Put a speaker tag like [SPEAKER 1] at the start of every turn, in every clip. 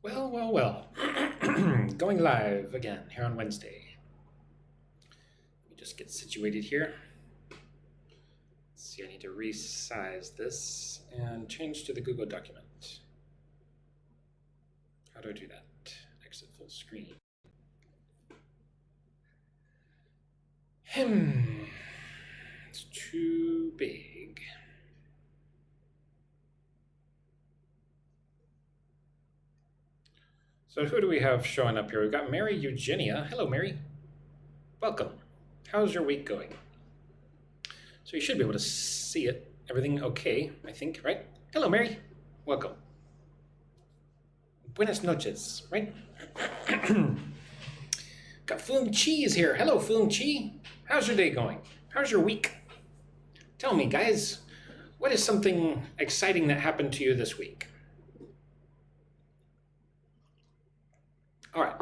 [SPEAKER 1] Well, well, well. Going live again here on Wednesday. Let me just get situated here. Let's see, I need to resize this and change to the Google document. How do I do that? Exit full screen. It's too big. So who do we have showing up here? We've got Mary Eugenia. Hello, Mary. Welcome. How's your week going? So you should be able to see it. Everything okay, I think, right? Hello, Mary. Welcome. Buenas noches, right? Got Fung Chi is here. Hello, Fung Chi. How's your day going? How's your week? Tell me, guys, what is something exciting that happened to you this week? All right,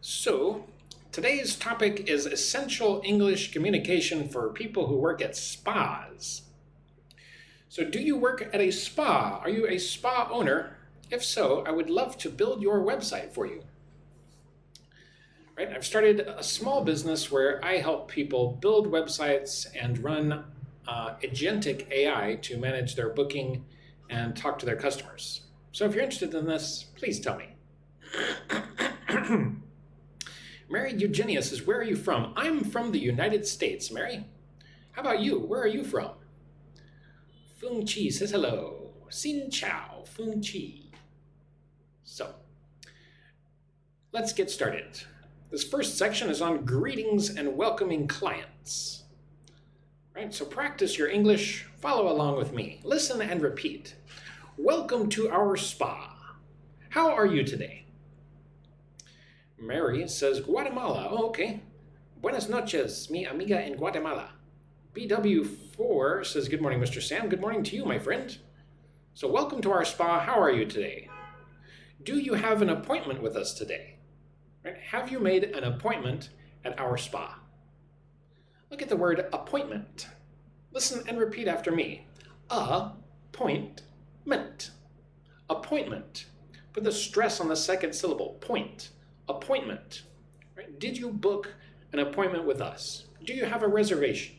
[SPEAKER 1] so today's topic is essential English communication for people who work at spas. So do you work at a spa? Are you a spa owner? If so, I would love to build your website for you. Right, I've started a small business where I help people build websites and run agentic AI to manage their booking and talk to their customers. So if you're interested in this, please tell me. Mary Eugenia says, where are you from? I'm from the United States, Mary. How about you? Where are you from? Fung Chi says hello. Xin chao, Fung Chi. So, let's get started. This first section is on greetings and welcoming clients. Right, so practice your English, follow along with me. Listen and repeat. Welcome to our spa. How are you today? Mary says, Guatemala. Oh, okay. Buenas noches, mi amiga en Guatemala. BW4 says, good morning, Mr. Sam. Good morning to you, my friend. So welcome to our spa. How are you today? Do you have an appointment with us today? Right? Have you made an appointment at our spa? Look at the word appointment. Listen and repeat after me. A-point-ment. Appointment. Put the stress on the second syllable. Point. Appointment. Right? Did you book an appointment with us? Do you have a reservation?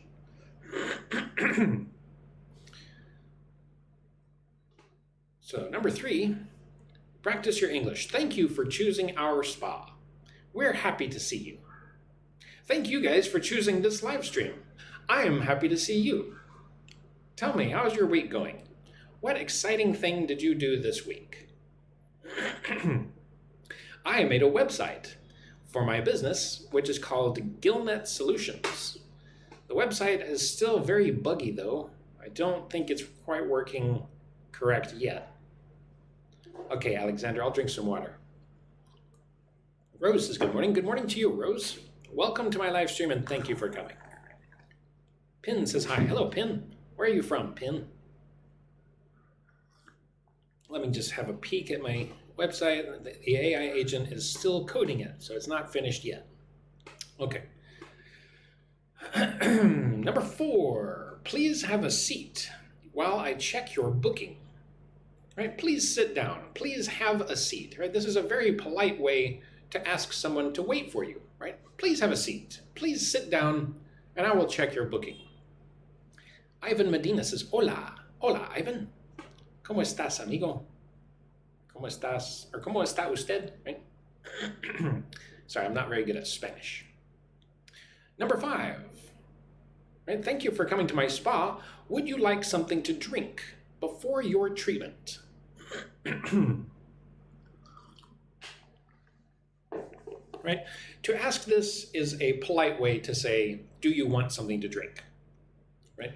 [SPEAKER 1] So number 3, practice your English. Thank you for choosing our spa. We're happy to see you. Thank you guys for choosing this live stream. I am happy to see you. Tell me, how's your week going? What exciting thing did you do this week? I made a website for my business, which is called Gillnet Solutions. The website is still very buggy though. I don't think it's quite working correct yet. Okay, Alexander, I'll drink some water. Rose says good morning. Good morning to you, Rose. Welcome to my live stream and thank you for coming. Pin says hi. Hello, Pin. Where are you from, Pin? Let me just have a peek at my website. The AI agent is still coding it, so it's not finished yet. Okay. Number 4, please have a seat while I check your booking. Right? Please sit down. Please have a seat. Right? This is a very polite way to ask someone to wait for you. Right? Please have a seat. Please sit down, and I will check your booking. Ivan Medina says, hola. Hola, Ivan. ¿Cómo estás, amigo? ¿Cómo estás? Or ¿cómo está usted? Right? Sorry, I'm not very good at Spanish. Number 5. Right? Thank you for coming to my spa. Would you like something to drink before your treatment? Right? To ask this is a polite way to say, do you want something to drink? Right?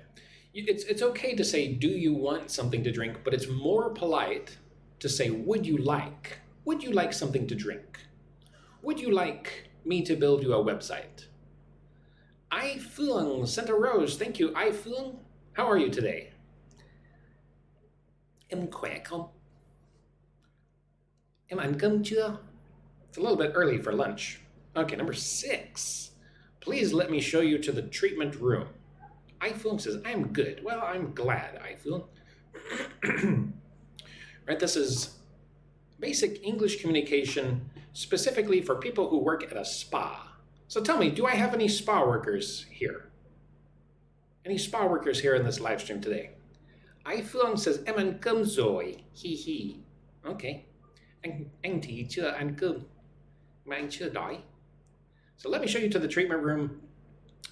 [SPEAKER 1] It's okay to say, do you want something to drink, but it's more polite to say, would you like? Would you like something to drink? Would you like me to build you a website? Ai Phương sent a rose. Thank you, Ai Phương. How are you today? Em khỏe không? Em ăn cơm chưa? It's a little bit early for lunch. Okay, number 6. Please let me show you to the treatment room. Ai Phương says, I'm good. Well, I'm glad, Ai Phương. Right, this is basic English communication specifically for people who work at a spa. So tell me, do I have any spa workers here? Any spa workers here in this live stream today? iPhone says em ăn cơm rồi, hi hi. Okay, anh thì chưa ăn cơm, mà anh chưa đói. So let me show you to the treatment room.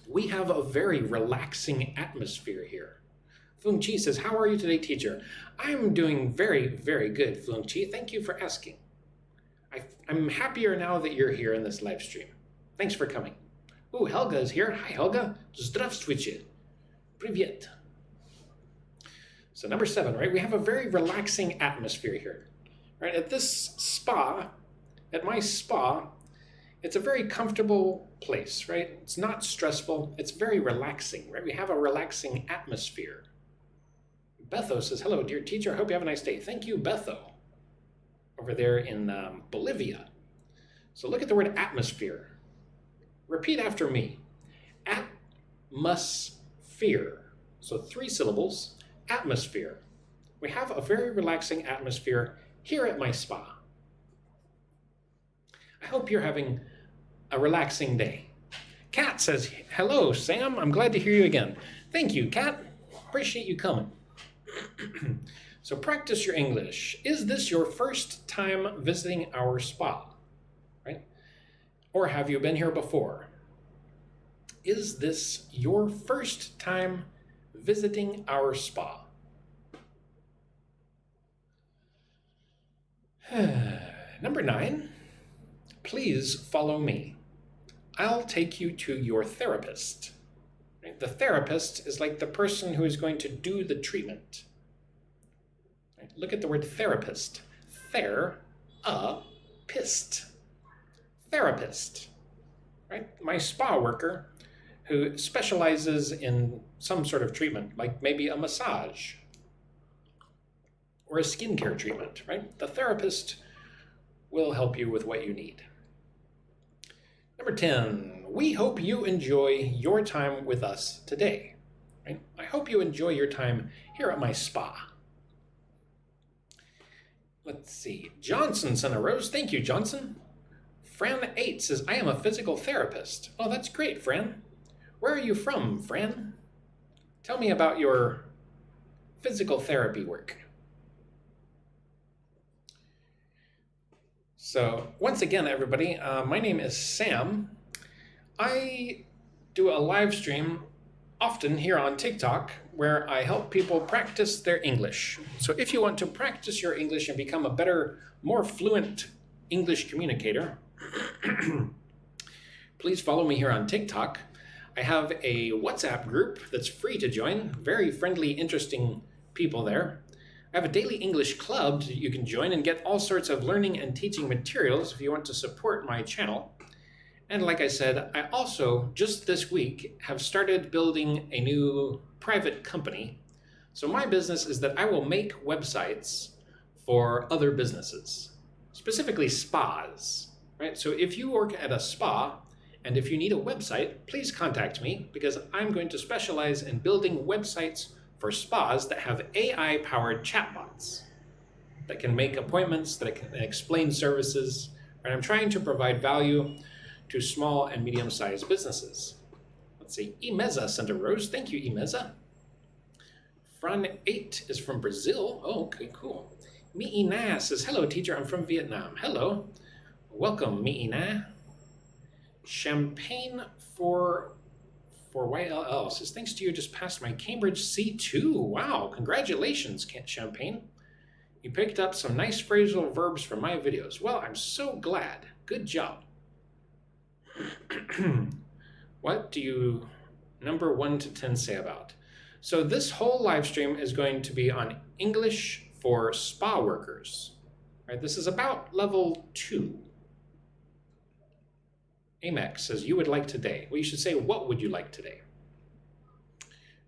[SPEAKER 1] We have a very relaxing atmosphere here. Fung Chi says, how are you today, teacher? I'm doing very, very good, Fung Chi. Thank you for asking. I'm happier now that you're here in this live stream. Thanks for coming. Ooh, Helga is here. Hi, Helga. Здравствуйте. Привет. So number 7, right? We have a very relaxing atmosphere here. Right? At this spa, at my spa, it's a very comfortable place, right? It's not stressful. It's very relaxing, right? We have a relaxing atmosphere. Betho says, hello, dear teacher. I hope you have a nice day. Thank you, Betho, over there in Bolivia. So look at the word atmosphere. Repeat after me. Atmosphere. So 3 syllables. Atmosphere. We have a very relaxing atmosphere here at my spa. I hope you're having a relaxing day. Kat says, hello, Sam. I'm glad to hear you again. Thank you, Kat. Appreciate you coming. So practice your English. Is this your first time visiting our spa? Right? Or have you been here before? Is this your first time visiting our spa? Number 9, please follow me. I'll take you to your therapist. Right? The therapist is like the person who is going to do the treatment. Right? Look at the word therapist. Therapist. Therapist. Right? My spa worker who specializes in some sort of treatment, like maybe a massage or a skincare treatment, right? The therapist will help you with what you need. Number 10, we hope you enjoy your time with us today. Right? I hope you enjoy your time here at my spa. Let's see. Johnson sent a rose. Thank you, Johnson. Fran 8 says, I am a physical therapist. Oh, that's great, Fran. Where are you from, Fran? Tell me about your physical therapy work. So once again, everybody, my name is Sam. I do a live stream often here on TikTok where I help people practice their English. So if you want to practice your English and become a better, more fluent English communicator, please follow me here on TikTok. I have a WhatsApp group that's free to join. Very friendly, interesting people there. I have a daily English club that you can join and get all sorts of learning and teaching materials if you want to support my channel. And like I said, I also, just this week, have started building a new private company. So my business is that I will make websites for other businesses, specifically spas, right? So if you work at a spa, and if you need a website, please contact me because I'm going to specialize in building websites for spas that have AI-powered chatbots that can make appointments, that can explain services, and I'm trying to provide value to small and medium-sized businesses. Let's see, Imeza sent a rose. Thank you, Imeza. Fran 8 is from Brazil. Oh, okay, cool. Mi'ina says, hello, teacher, I'm from Vietnam. Hello. Welcome, Mi'ina. Champagne for YLL says, thanks to you, just passed my Cambridge C2. Wow, congratulations, Champagne. You picked up some nice phrasal verbs from my videos. Well, I'm so glad. Good job. What do you number 1 to 10 say about? So this whole live stream is going to be on English for spa workers. Right? This is about level 2. Amex says, you would like today. Well, you should say, what would you like today?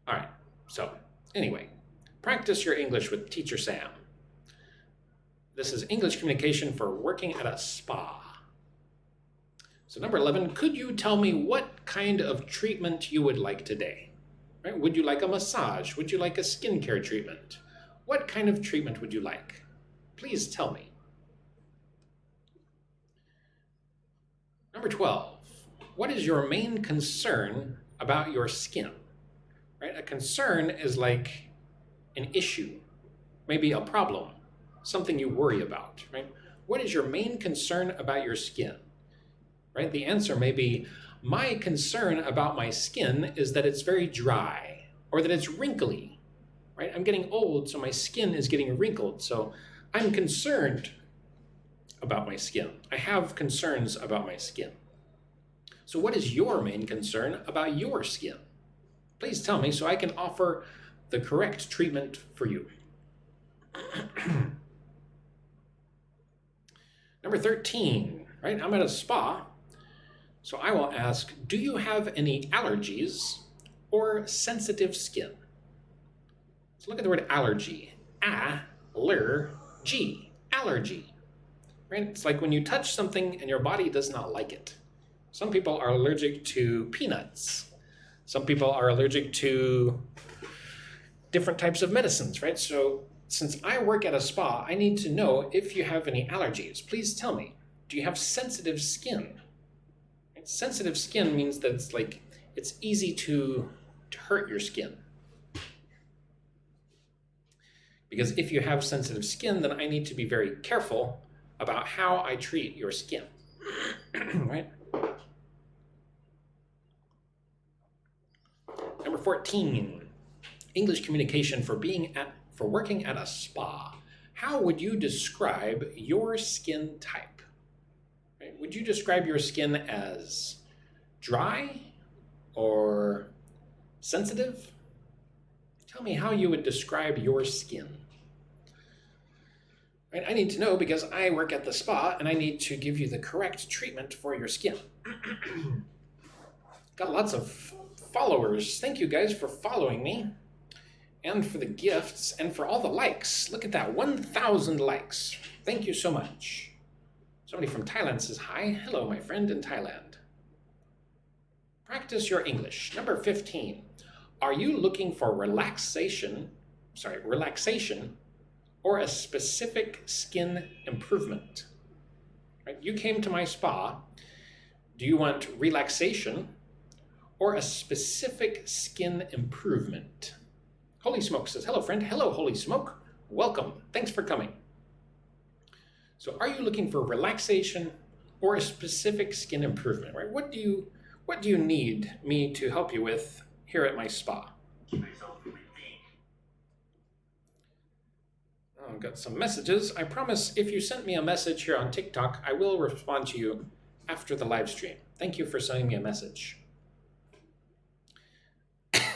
[SPEAKER 1] All right, so anyway, practice your English with Teacher Sam. This is English communication for working at a spa. So number 11, could you tell me what kind of treatment you would like today? Right? Would you like a massage? Would you like a skincare treatment? What kind of treatment would you like? Please tell me. Number 12, what is your main concern about your skin? Right? A concern is like an issue, maybe a problem, something you worry about, right? What is your main concern about your skin? Right? The answer may be, my concern about my skin is that it's very dry or that it's wrinkly, right? I'm getting old, so my skin is getting wrinkled. So I'm concerned about my skin. I have concerns about my skin. So what is your main concern about your skin? Please tell me so I can offer the correct treatment for you. Number 13, right? I'm at a spa. So I will ask, do you have any allergies or sensitive skin? So look at the word allergy. A-ler-G, allergy. Right? It's like when you touch something and your body does not like it. Some people are allergic to peanuts. Some people are allergic to different types of medicines, right? So since I work at a spa, I need to know if you have any allergies. Please tell me, do you have sensitive skin? Sensitive skin means that it's easy to hurt your skin. Because if you have sensitive skin, then I need to be very careful about how I treat your skin. Right? Number 14, English communication for working at a spa. How would you describe your skin type? Right? Would you describe your skin as dry or sensitive? Tell me how you would describe your skin. Right? I need to know because I work at the spa and I need to give you the correct treatment for your skin. Got lots of followers. Thank you guys for following me and for the gifts and for all the likes. Look at that, 1,000 likes. Thank you so much. Somebody from Thailand says, hi. Hello, my friend in Thailand. Practice your English. Number 15. Are you looking for relaxation or a specific skin improvement? Right? You came to my spa. Do you want relaxation or a specific skin improvement? Holy Smoke says, hello, friend. Hello, Holy Smoke. Welcome. Thanks for coming. So are you looking for relaxation or a specific skin improvement, right? What do you need me to help you with here at my spa? Oh, I've got some messages. I promise if you sent me a message here on TikTok, I will respond to you after the live stream. Thank you for sending me a message.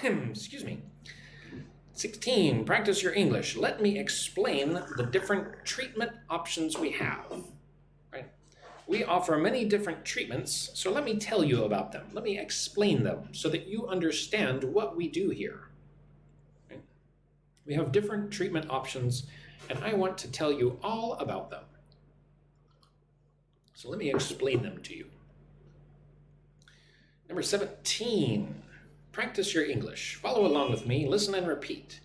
[SPEAKER 1] Excuse me. 16, practice your English. Let me explain the different treatment options we have. Right? We offer many different treatments, so let me tell you about them. Let me explain them so that you understand what we do here. Right? We have different treatment options, and I want to tell you all about them. So let me explain them to you. Number 17. Practice your English. Follow along with me, listen and repeat.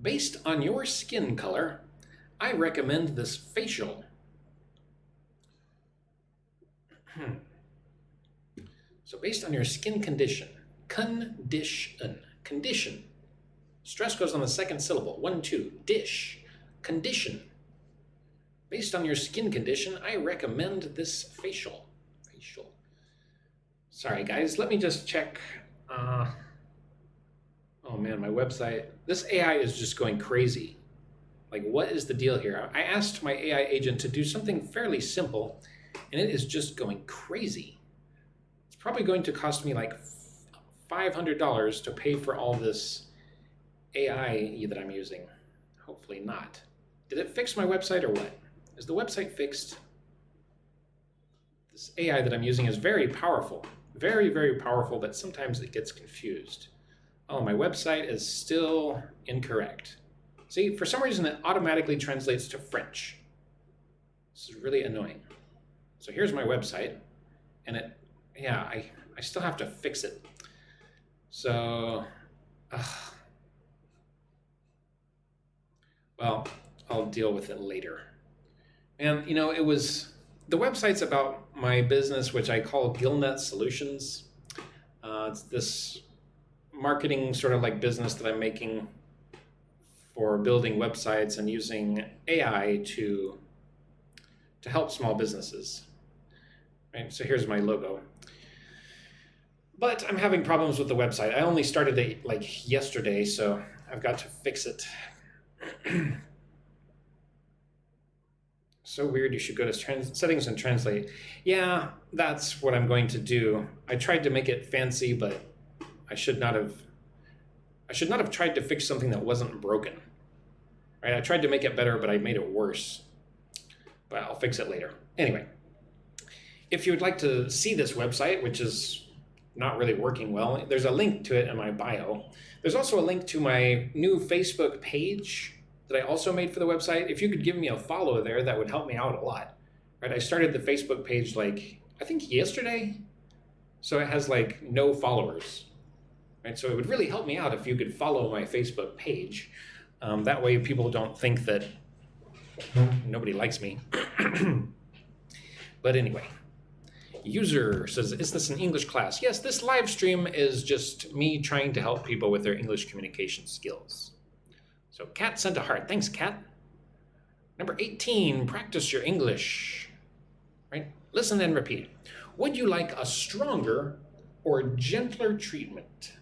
[SPEAKER 1] Based on your skin color, I recommend this facial. So based on your skin condition, condition. Stress goes on the second syllable, 1, 2, dish, condition. Based on your skin condition, I recommend this facial. Sorry guys, let me just check. Oh man, my website. This AI is just going crazy. Like, what is the deal here? I asked my AI agent to do something fairly simple, and it is just going crazy. It's probably going to cost me like $500 to pay for all this AI that I'm using. Hopefully not. Did it fix my website or what? Is the website fixed? This AI that I'm using is very powerful. Very, very powerful, but sometimes it gets confused. Oh, my website is still incorrect. See, for some reason it automatically translates to French. This is really annoying. So here's my website, and I still have to fix it. So, well, I'll deal with it later. And you know, it was the website's about my business, which I call Gillnet Solutions. It's this marketing sort of like business that I'm making for building websites and using AI to help small businesses. Right, so here's my logo. But I'm having problems with the website. I only started it like yesterday, so I've got to fix it. So weird, you should go to settings and translate. Yeah, that's what I'm going to do. I tried to make it fancy, but I should not have tried to fix something that wasn't broken. Right? I tried to make it better, but I made it worse. But I'll fix it later. Anyway, if you would like to see this website, which is not really working well, there's a link to it in my bio. There's also a link to my new Facebook page that I also made for the website. If you could give me a follow there, that would help me out a lot. Right? I started the Facebook page like, I think yesterday. So it has like no followers. Right? So it would really help me out if you could follow my Facebook page. That way people don't think that nobody likes me. But anyway, user says, is this an English class? Yes, this live stream is just me trying to help people with their English communication skills. So Kat sent a heart. Thanks, Kat. Number 18, practice your English. Right? Listen and repeat. Would you like a stronger or gentler treatment?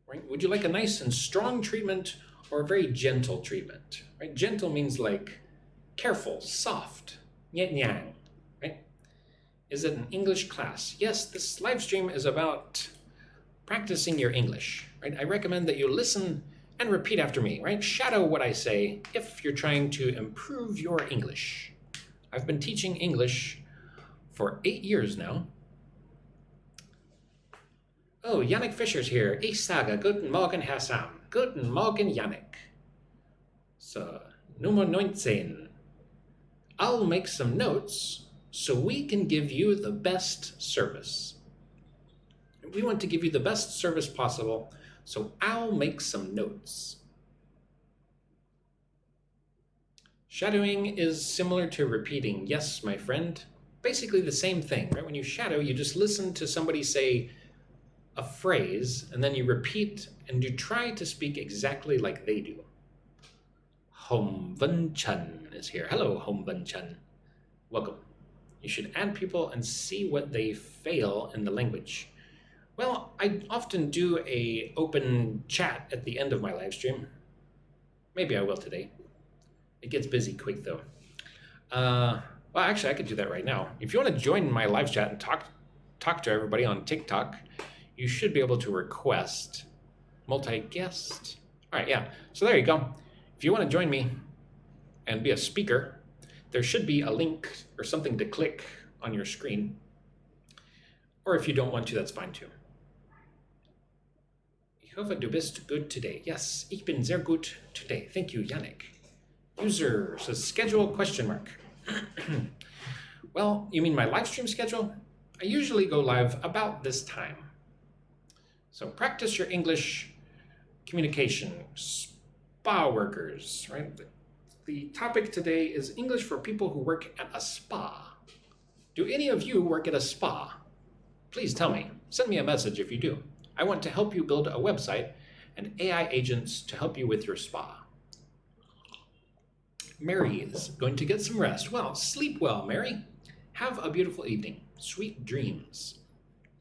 [SPEAKER 1] Right? Would you like a nice and strong treatment or a very gentle treatment? Right? Gentle means like careful, soft, nyang nyang. Right? Is it an English class? Yes, this live stream is about practicing your English. Right? I recommend that you listen and repeat after me, right? Shadow what I say if you're trying to improve your English. I've been teaching English for 8 years now. Oh, Yannick Fischer's here. Ich sage Guten Morgen, Herr Sam. Guten Morgen, Yannick. So, Nummer 19. I'll make some notes so we can give you the best service. We want to give you the best service possible, so I'll make some notes. Shadowing is similar to repeating. Yes, my friend. Basically the same thing, right? When you shadow, you just listen to somebody say a phrase, and then you repeat, and you try to speak exactly like they do. Hom Ven Chen is here. Hello, Hom Ven Chen. Welcome. You should add people and see what they fail in the language. Well, I often do an open chat at the end of my live stream. Maybe I will today. It gets busy quick, though. Well, actually, I could do that right now. If you want to join my live chat and talk to everybody on TikTok, you should be able to request multi-guest. All right, yeah. So there you go. If you want to join me and be a speaker, there should be a link or something to click on your screen. Or if you don't want to, that's fine too. Ich hoffe, du bist gut today. Yes, ich bin sehr gut today. Thank you, Yannick. User says schedule question mark. Well, you mean my live stream schedule? I usually go live about this time. So practice your English communication. Spa workers, right? The topic today is English for people who work at a spa. Do any of you work at a spa? Please tell me. Send me a message if you do. I want to help you build a website and AI agents to help you with your spa. Mary is going to get some rest. Well, sleep well, Mary. Have a beautiful evening. Sweet dreams.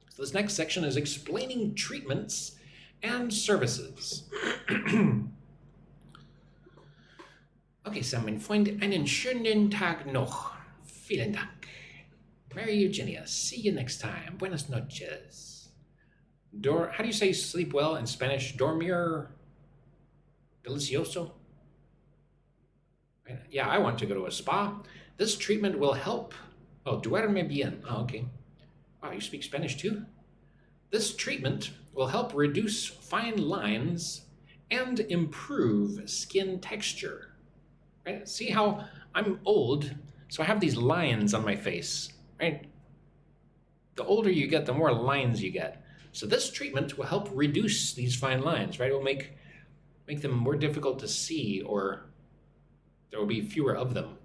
[SPEAKER 1] So this next section is explaining treatments and services. Okay, so mein Freund, einen schönen Tag noch. Vielen Dank. Mary Eugenia, see you next time. Buenas noches. How do you say sleep well in Spanish? Dormir delicioso? Yeah, I want to go to a spa. This treatment will help. Oh, duerme bien. Oh, okay. Wow, you speak Spanish too? This treatment will help reduce fine lines and improve skin texture. Right? See how I'm old, so I have these lines on my face, right? The older you get, the more lines you get. So this treatment will help reduce these fine lines, right? It will make them more difficult to see, or there will be fewer of them.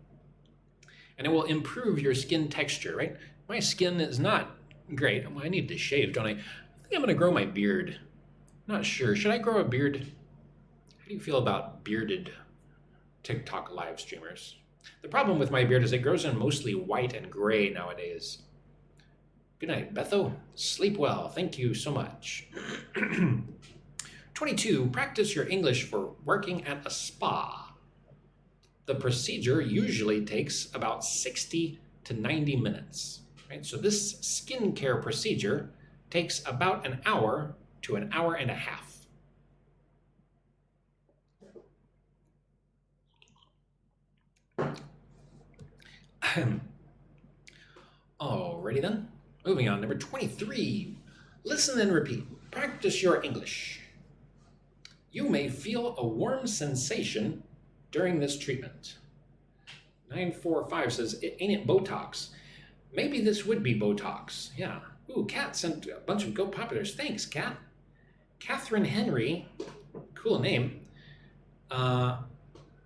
[SPEAKER 1] and it will improve your skin texture, right? My skin is not great. I need to shave, don't I? I think I'm going to grow my beard. Not sure. Should I grow a beard? How do you feel about bearded TikTok live streamers? The problem with my beard is it grows in mostly white and gray nowadays. Good night, Betho. Sleep well. Thank you so much. 22. Practice your English for working at a spa. The procedure usually takes about 60 to 90 minutes. Right? So this skincare procedure takes about an hour to an hour and a half. Alrighty then. Moving on, number 23. Listen and repeat. Practice your English. You may feel a warm sensation during this treatment. 945 says, ain't it Botox? Maybe this would be Botox. Yeah. Ooh, Kat sent a bunch of Go Populars. Thanks, Kat. Catherine Henry, cool name,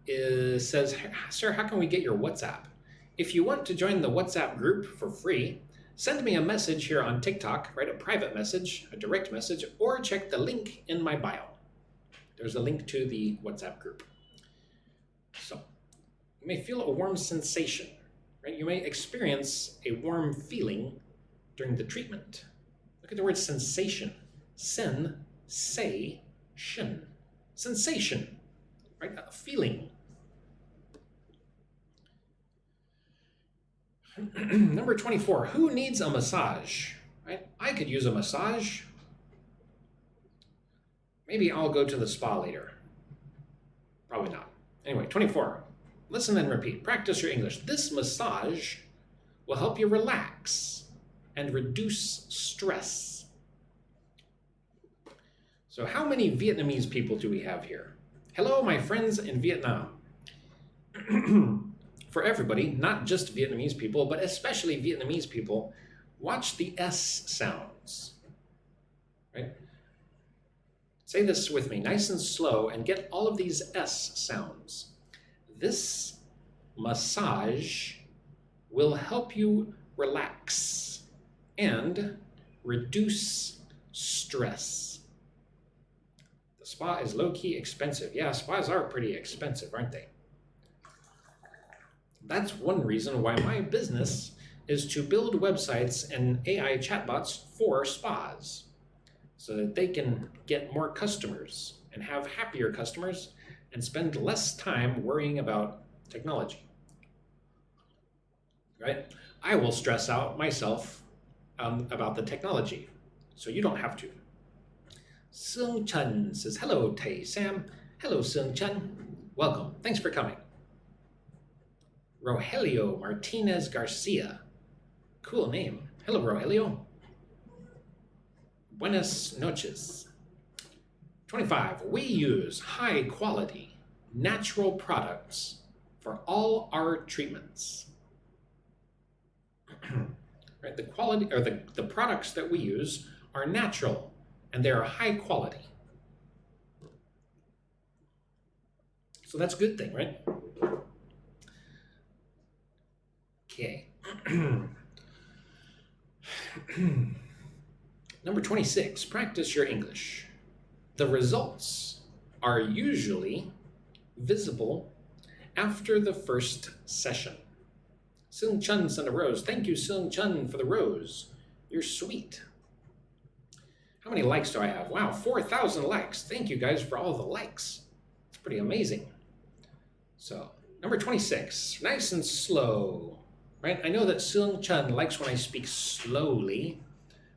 [SPEAKER 1] says, sir, how can we get your WhatsApp? If you want to join the WhatsApp group for free, send me a message here on TikTok, write a private message, a direct message, or check the link in my bio. There's a link to the WhatsApp group. So, you may feel a warm sensation, right? You may experience a warm feeling during the treatment. Look at the word sensation. Sensation. Sensation, right? A feeling. Number 24, who needs a massage? Right? I could use a massage. Maybe I'll go to the spa later. Probably not. Anyway, 24, listen and repeat. Practice your English. This massage will help you relax and reduce stress. So how many Vietnamese people do we have here? Hello, my friends in Vietnam. For everybody, not just Vietnamese people, but especially Vietnamese people, watch the S sounds, right? Say this with me, nice and slow, and get all of these S sounds. This massage will help you relax and reduce stress. The spa is low-key expensive. Yeah, spas are pretty expensive, aren't they? That's one reason why my business is to build websites and AI chatbots for spas so that they can get more customers and have happier customers and spend less time worrying about technology. Right? I will stress out myself about the technology, so you don't have to. Sung Chen says, hello, Tay Sam. Hello, Sung Chen. Welcome. Thanks for coming. Rogelio Martinez Garcia. Cool name. Hello, Rogelio. Buenas noches. 25. We use high quality, natural products for all our treatments. Right? The quality or the products that we use are natural and they are high quality. So that's a good thing, right? Okay. Number 26, practice your English. The results are usually visible after the first session. Seung Chun sent a rose. Thank you, Seung Chun, for the rose. You're sweet. How many likes do I have? Wow, 4,000 likes. Thank you guys for all the likes. It's pretty amazing. So, number 26, nice and slow. Right? I know that Seung Chun likes when I speak slowly.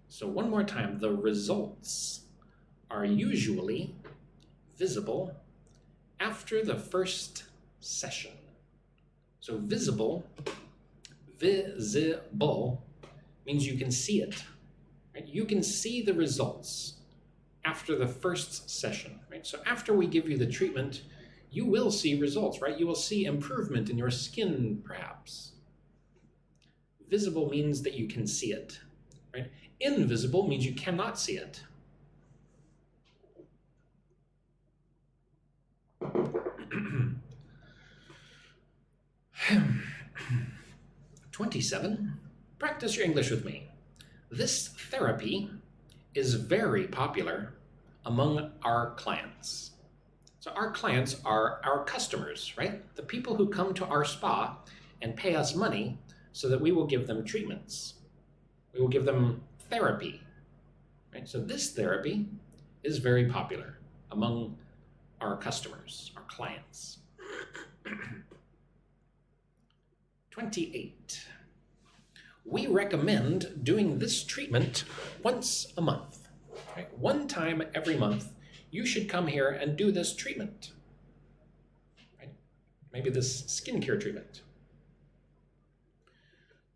[SPEAKER 1] So one more time, the results are usually visible after the first session. So visible means you can see it. Right? You can see the results after the first session. Right? So after we give you the treatment, you will see results, right? You will see improvement in your skin, perhaps. Visible means that you can see it, right? Invisible means you cannot see it. 27. Practice your English with me. This therapy is very popular among our clients. So our clients are our customers, right? The people who come to our spa and pay us money so that we will give them treatments. We will give them therapy, right? So this therapy is very popular among our customers, our clients. 28. We recommend doing this treatment once a month. Right? One time every month, you should come here and do this treatment. Right? Maybe this skincare treatment.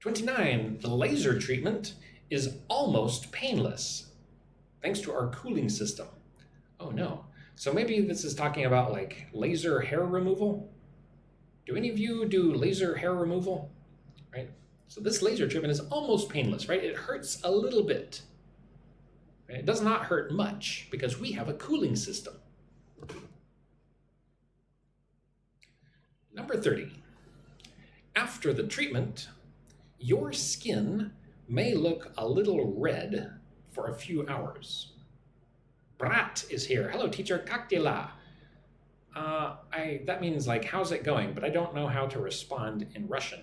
[SPEAKER 1] 29. The laser treatment is almost painless, thanks to our cooling system. Oh no. So maybe this is talking about like laser hair removal. Do any of you do laser hair removal? Right? So this laser treatment is almost painless, right? It hurts a little bit. Right? It does not hurt much because we have a cooling system. Number 30. After the treatment, your skin may look a little red for a few hours. Brat is here. Hello, teacher. Как дела? That means like, how's it going? But I don't know how to respond in Russian.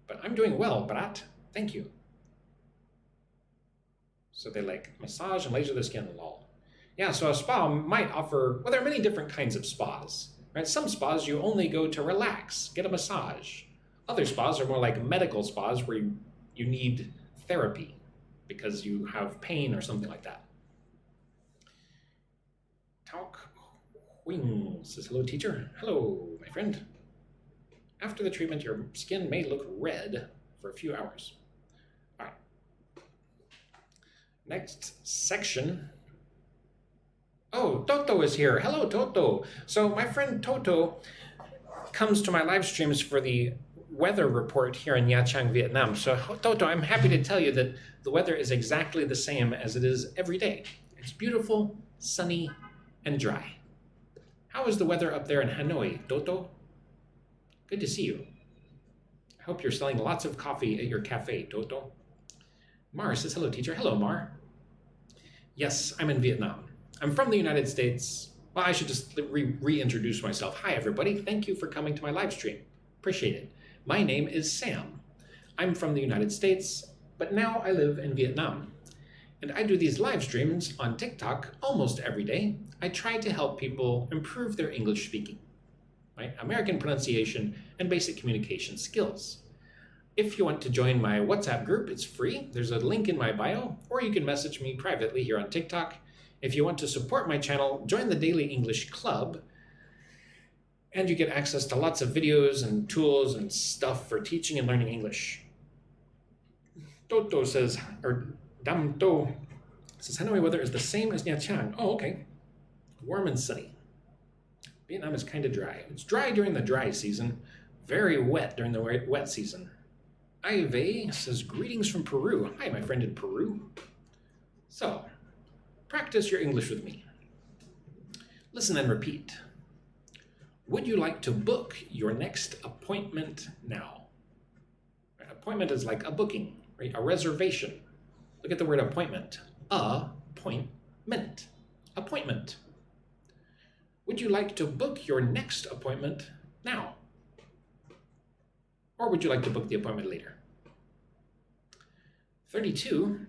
[SPEAKER 1] But I'm doing well, Brat. Thank you. So they like massage and laser the skin, lol. Yeah, so a spa might offer, well, there are many different kinds of spas, right? Some spas you only go to relax, get a massage. Other spas are more like medical spas where you need therapy because you have pain or something like that. Talk Wing says, hello, teacher. Hello, my friend. After the treatment, your skin may look red for a few hours. All right. Next section. Oh, Toto is here. Hello, Toto. So my friend Toto comes to my live streams for the weather report here in Nha Trang, Vietnam. So Toto, I'm happy to tell you that the weather is exactly the same as it is every day. It's beautiful, sunny, and dry. How is the weather up there in Hanoi, Toto? Good to see you. I hope you're selling lots of coffee at your cafe, Toto. Mar says, hello, teacher. Hello, Mar. Yes, I'm in Vietnam. I'm from the United States. Well, I should just reintroduce myself. Hi, everybody. Thank you for coming to my live stream. Appreciate it. My name is Sam. I'm from the United States, but now I live in Vietnam. And I do these live streams on TikTok almost every day. I try to help people improve their English speaking, right? American pronunciation and basic communication skills. If you want to join my WhatsApp group, it's free. There's a link in my bio, or you can message me privately here on TikTok. If you want to support my channel, join the Daily English Club, and you get access to lots of videos and tools and stuff for teaching and learning English. Toto says, or Dam To says, Hanoi weather is the same as Nha Trang. Oh, okay. Warm and sunny. Vietnam is kind of dry. It's dry during the dry season, very wet during the wet season. Ive says, greetings from Peru. Hi, my friend in Peru. So, practice your English with me. Listen and repeat. Would you like to book your next appointment now? Right, appointment is like a booking, right? A reservation. Look at the word appointment. Appointment. Appointment. Would you like to book your next appointment now? Or would you like to book the appointment later? 32,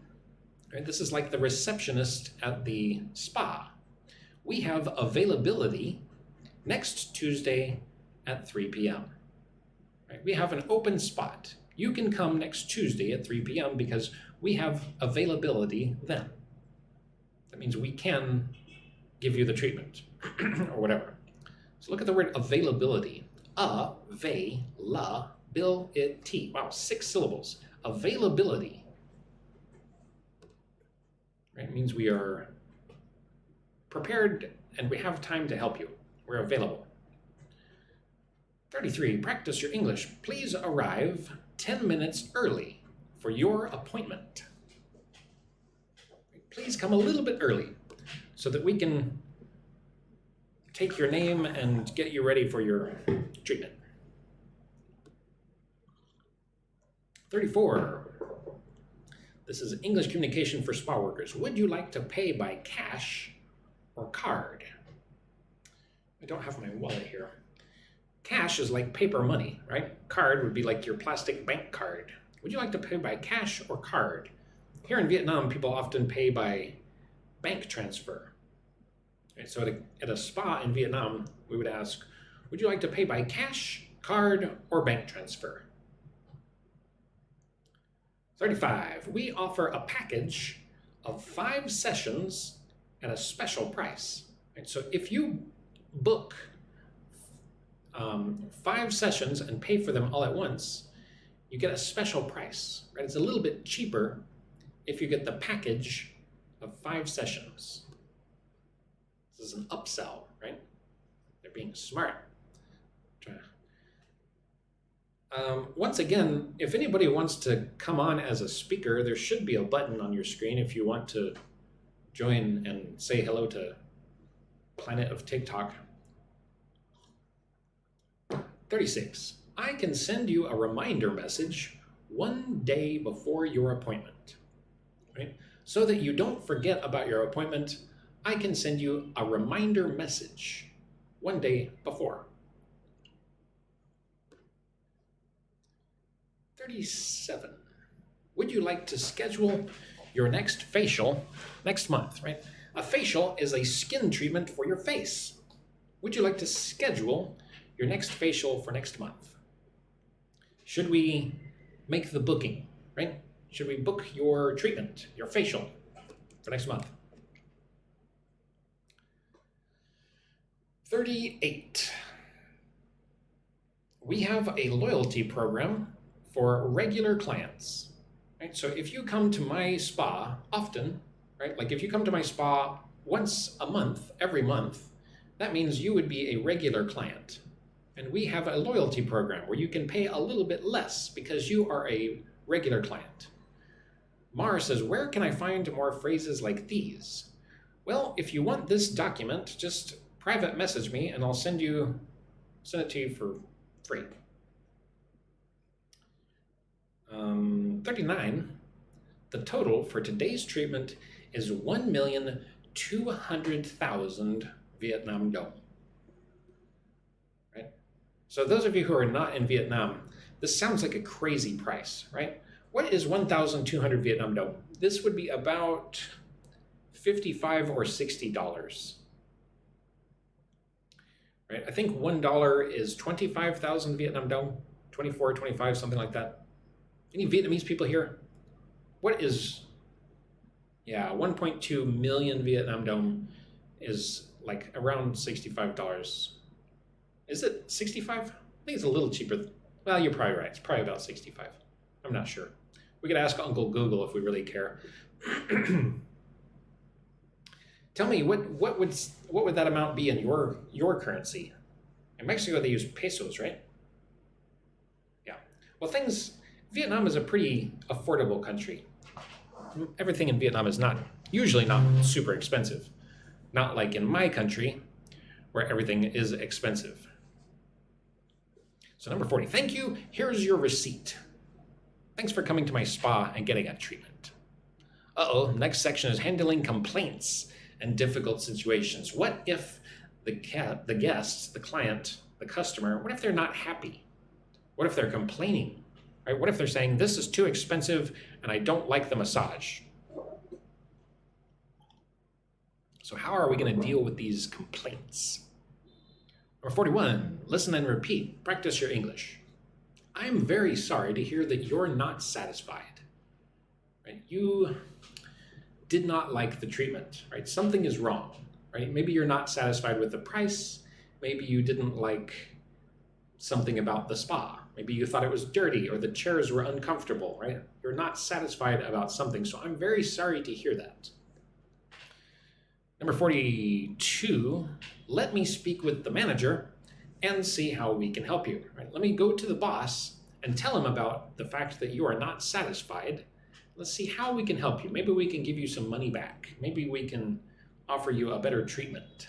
[SPEAKER 1] right? This is like the receptionist at the spa. We have availability next Tuesday at 3 p.m. Right? We have an open spot. You can come next Tuesday at 3 p.m. because we have availability then. That means we can give you the treatment or whatever. So look at the word availability. A-ve-la-bil-it-y. Wow, 6 syllables. Availability. Right? It means we are prepared and we have time to help you. We're available. 33, practice your English. Please arrive 10 minutes early for your appointment. Please come a little bit early so that we can take your name and get you ready for your treatment. 34. This is English communication for spa workers. Would you like to pay by cash or card? I don't have my wallet here. Cash is like paper money, right? Card would be like your plastic bank card. Would you like to pay by cash or card? Here in Vietnam, people often pay by bank transfer. Right, so at a spa in Vietnam, we would ask, would you like to pay by cash, card, or bank transfer? 35. We offer a package of 5 sessions at a special price. Right, so if you book 5 sessions and pay for them all at once, you get a special price. Right? It's a little bit cheaper if you get the package of 5 sessions. This is an upsell, right? They're being smart. Once again, if anybody wants to come on as a speaker, there should be a button on your screen if you want to join and say hello to Planet of TikTok. 36. I can send you a reminder message 1 day before your appointment. Right? So that you don't forget about your appointment, I can send you a reminder message 1 day before. 37. Would you like to schedule your next facial next month, right? A facial is a skin treatment for your face. Would you like to schedule your next facial for next month? Should we make the booking, right? Should we book your treatment, your facial for next month? 38. We have a loyalty program for regular clients, right? So if you come to my spa often, right? Like if you come to my spa once a month, every month, that means you would be a regular client. And we have a loyalty program where you can pay a little bit less because you are a regular client. Mara says, where can I find more phrases like these? Well, if you want this document, just private message me and I'll send it to you for free. 39, the total for today's treatment is 1,200,000 Vietnam dong. Right? So those of you who are not in Vietnam, this sounds like a crazy price, right? What is 1,200 Vietnam dong? This would be about $55 or $60. Right? I think $1 is 25,000 Vietnam dong, 24, 25, something like that. Any Vietnamese people here? What is, 1.2 million Vietnam dong is like around $65. Is it 65? I think it's a little cheaper. Well, you're probably right. It's probably about 65. I'm not sure. We could ask Uncle Google if we really care. Tell me, what would that amount be in your currency? In Mexico, they use pesos, right? Yeah. Well, Vietnam is a pretty affordable country. Everything in Vietnam is usually not super expensive. Not like in my country, where everything is expensive. So number 40, thank you. Here's your receipt. Thanks for coming to my spa and getting a treatment. Uh-oh, next section is handling complaints and difficult situations. What if the guest, the client, the customer, what if they're not happy? What if they're complaining? Right? What if they're saying, this is too expensive and I don't like the massage? So how are we going to deal with these complaints? Number 41, listen and repeat. Practice your English. I'm very sorry to hear that you're not satisfied. Right? You did not like the treatment, right? Something is wrong, right? Maybe you're not satisfied with the price. Maybe you didn't like something about the spa. Maybe you thought it was dirty or the chairs were uncomfortable, right? You're not satisfied about something. So I'm very sorry to hear that. Number 42, let me speak with the manager and see how we can help you. Right? Let me go to the boss and tell him about the fact that you are not satisfied. Let's see how we can help you. Maybe we can give you some money back. Maybe we can offer you a better treatment.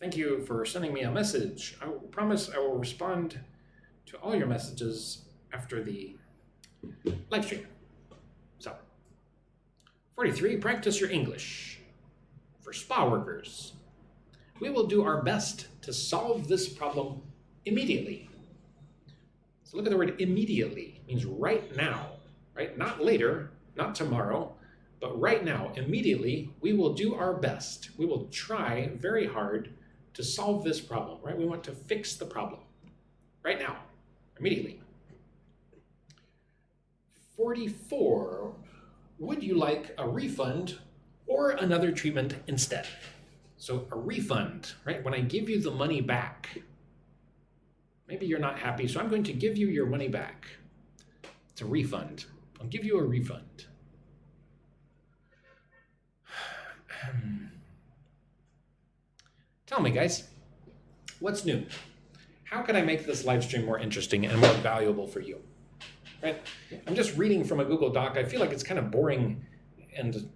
[SPEAKER 1] Thank you for sending me a message. I promise I will respond to all your messages after the live stream. So, 43, practice your English. For spa workers, we will do our best to solve this problem immediately. So look at the word immediately. It means right now, right? Not later, not tomorrow, but right now, immediately, we will do our best. We will try very hard to solve this problem, right? We want to fix the problem right now, immediately. 44, would you like a refund or another treatment instead? So a refund, right? When I give you the money back, maybe you're not happy, so I'm going to give you your money back. It's a refund. I'll give you a refund. Tell me, guys, what's new? How can I make this live stream more interesting and more valuable for you? Right? I'm just reading from a Google Doc. I feel like it's kind of boring and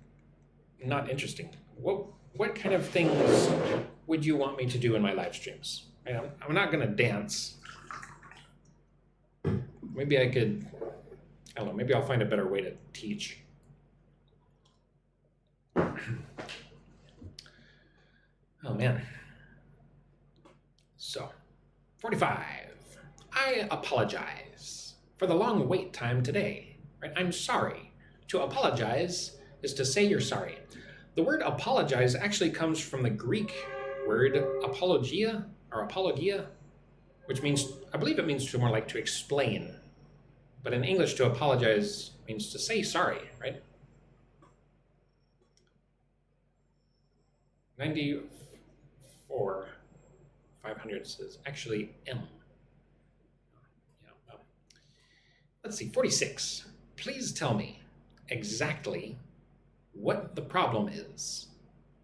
[SPEAKER 1] not interesting. What kind of things would you want me to do in my live streams? Right? I'm not going to dance. Maybe I could, I don't know, maybe I'll find a better way to teach. Oh, man. So, 45. I apologize for the long wait time today. Right? I'm sorry. To apologize is to say you're sorry. The word apologize actually comes from the Greek word apologia, which means, I believe it means to more like to explain. But in English, to apologize means to say sorry, right? 94, 500 says actually M. Yeah, well. Let's see, 46. Please tell me exactly what the problem is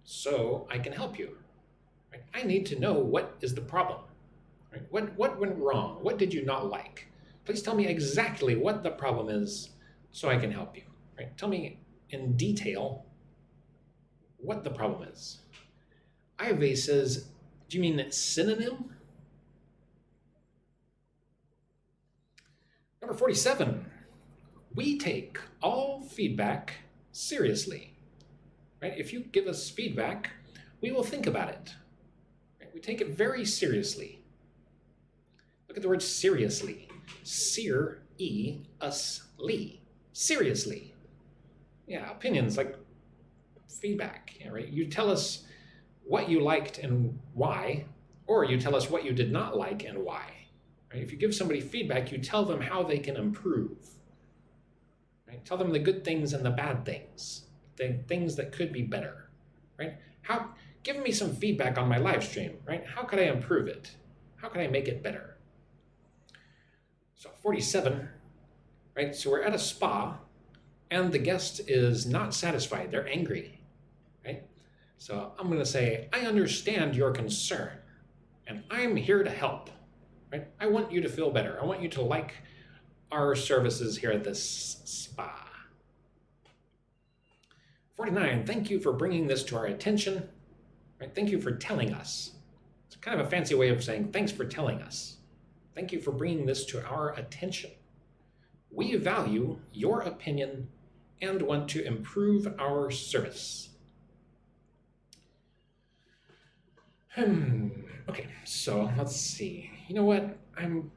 [SPEAKER 1] so I can help you. Right? I need to know what is the problem. Right? What went wrong? What did you not like? Please tell me exactly what the problem is so I can help you. Right? Tell me in detail what the problem is. Ivy says, do you mean synonym? Number 47, we take all feedback seriously. Right? If you give us feedback, we will think about it. Right? We take it very seriously. Look at the word seriously. Seriously. Seriously. Yeah, opinions like feedback. Yeah, right? You tell us what you liked and why, or you tell us what you did not like and why. Right? If you give somebody feedback, you tell them how they can improve. Right? Tell them the good things and the bad things, the things that could be better. Right? Give me some feedback on my live stream. Right? How could I improve it? How can I make it better? So 47, right? So we're at a spa, and the guest is not satisfied. They're angry, right? So I'm going to say, I understand your concern, and I'm here to help, right? I want you to feel better. I want you to like our services here at this spa. 49, thank you for bringing this to our attention, right? Thank you for telling us. It's kind of a fancy way of saying thanks for telling us. Thank you for bringing this to our attention. We value your opinion and want to improve our service. Okay, so let's see. You know what? I'm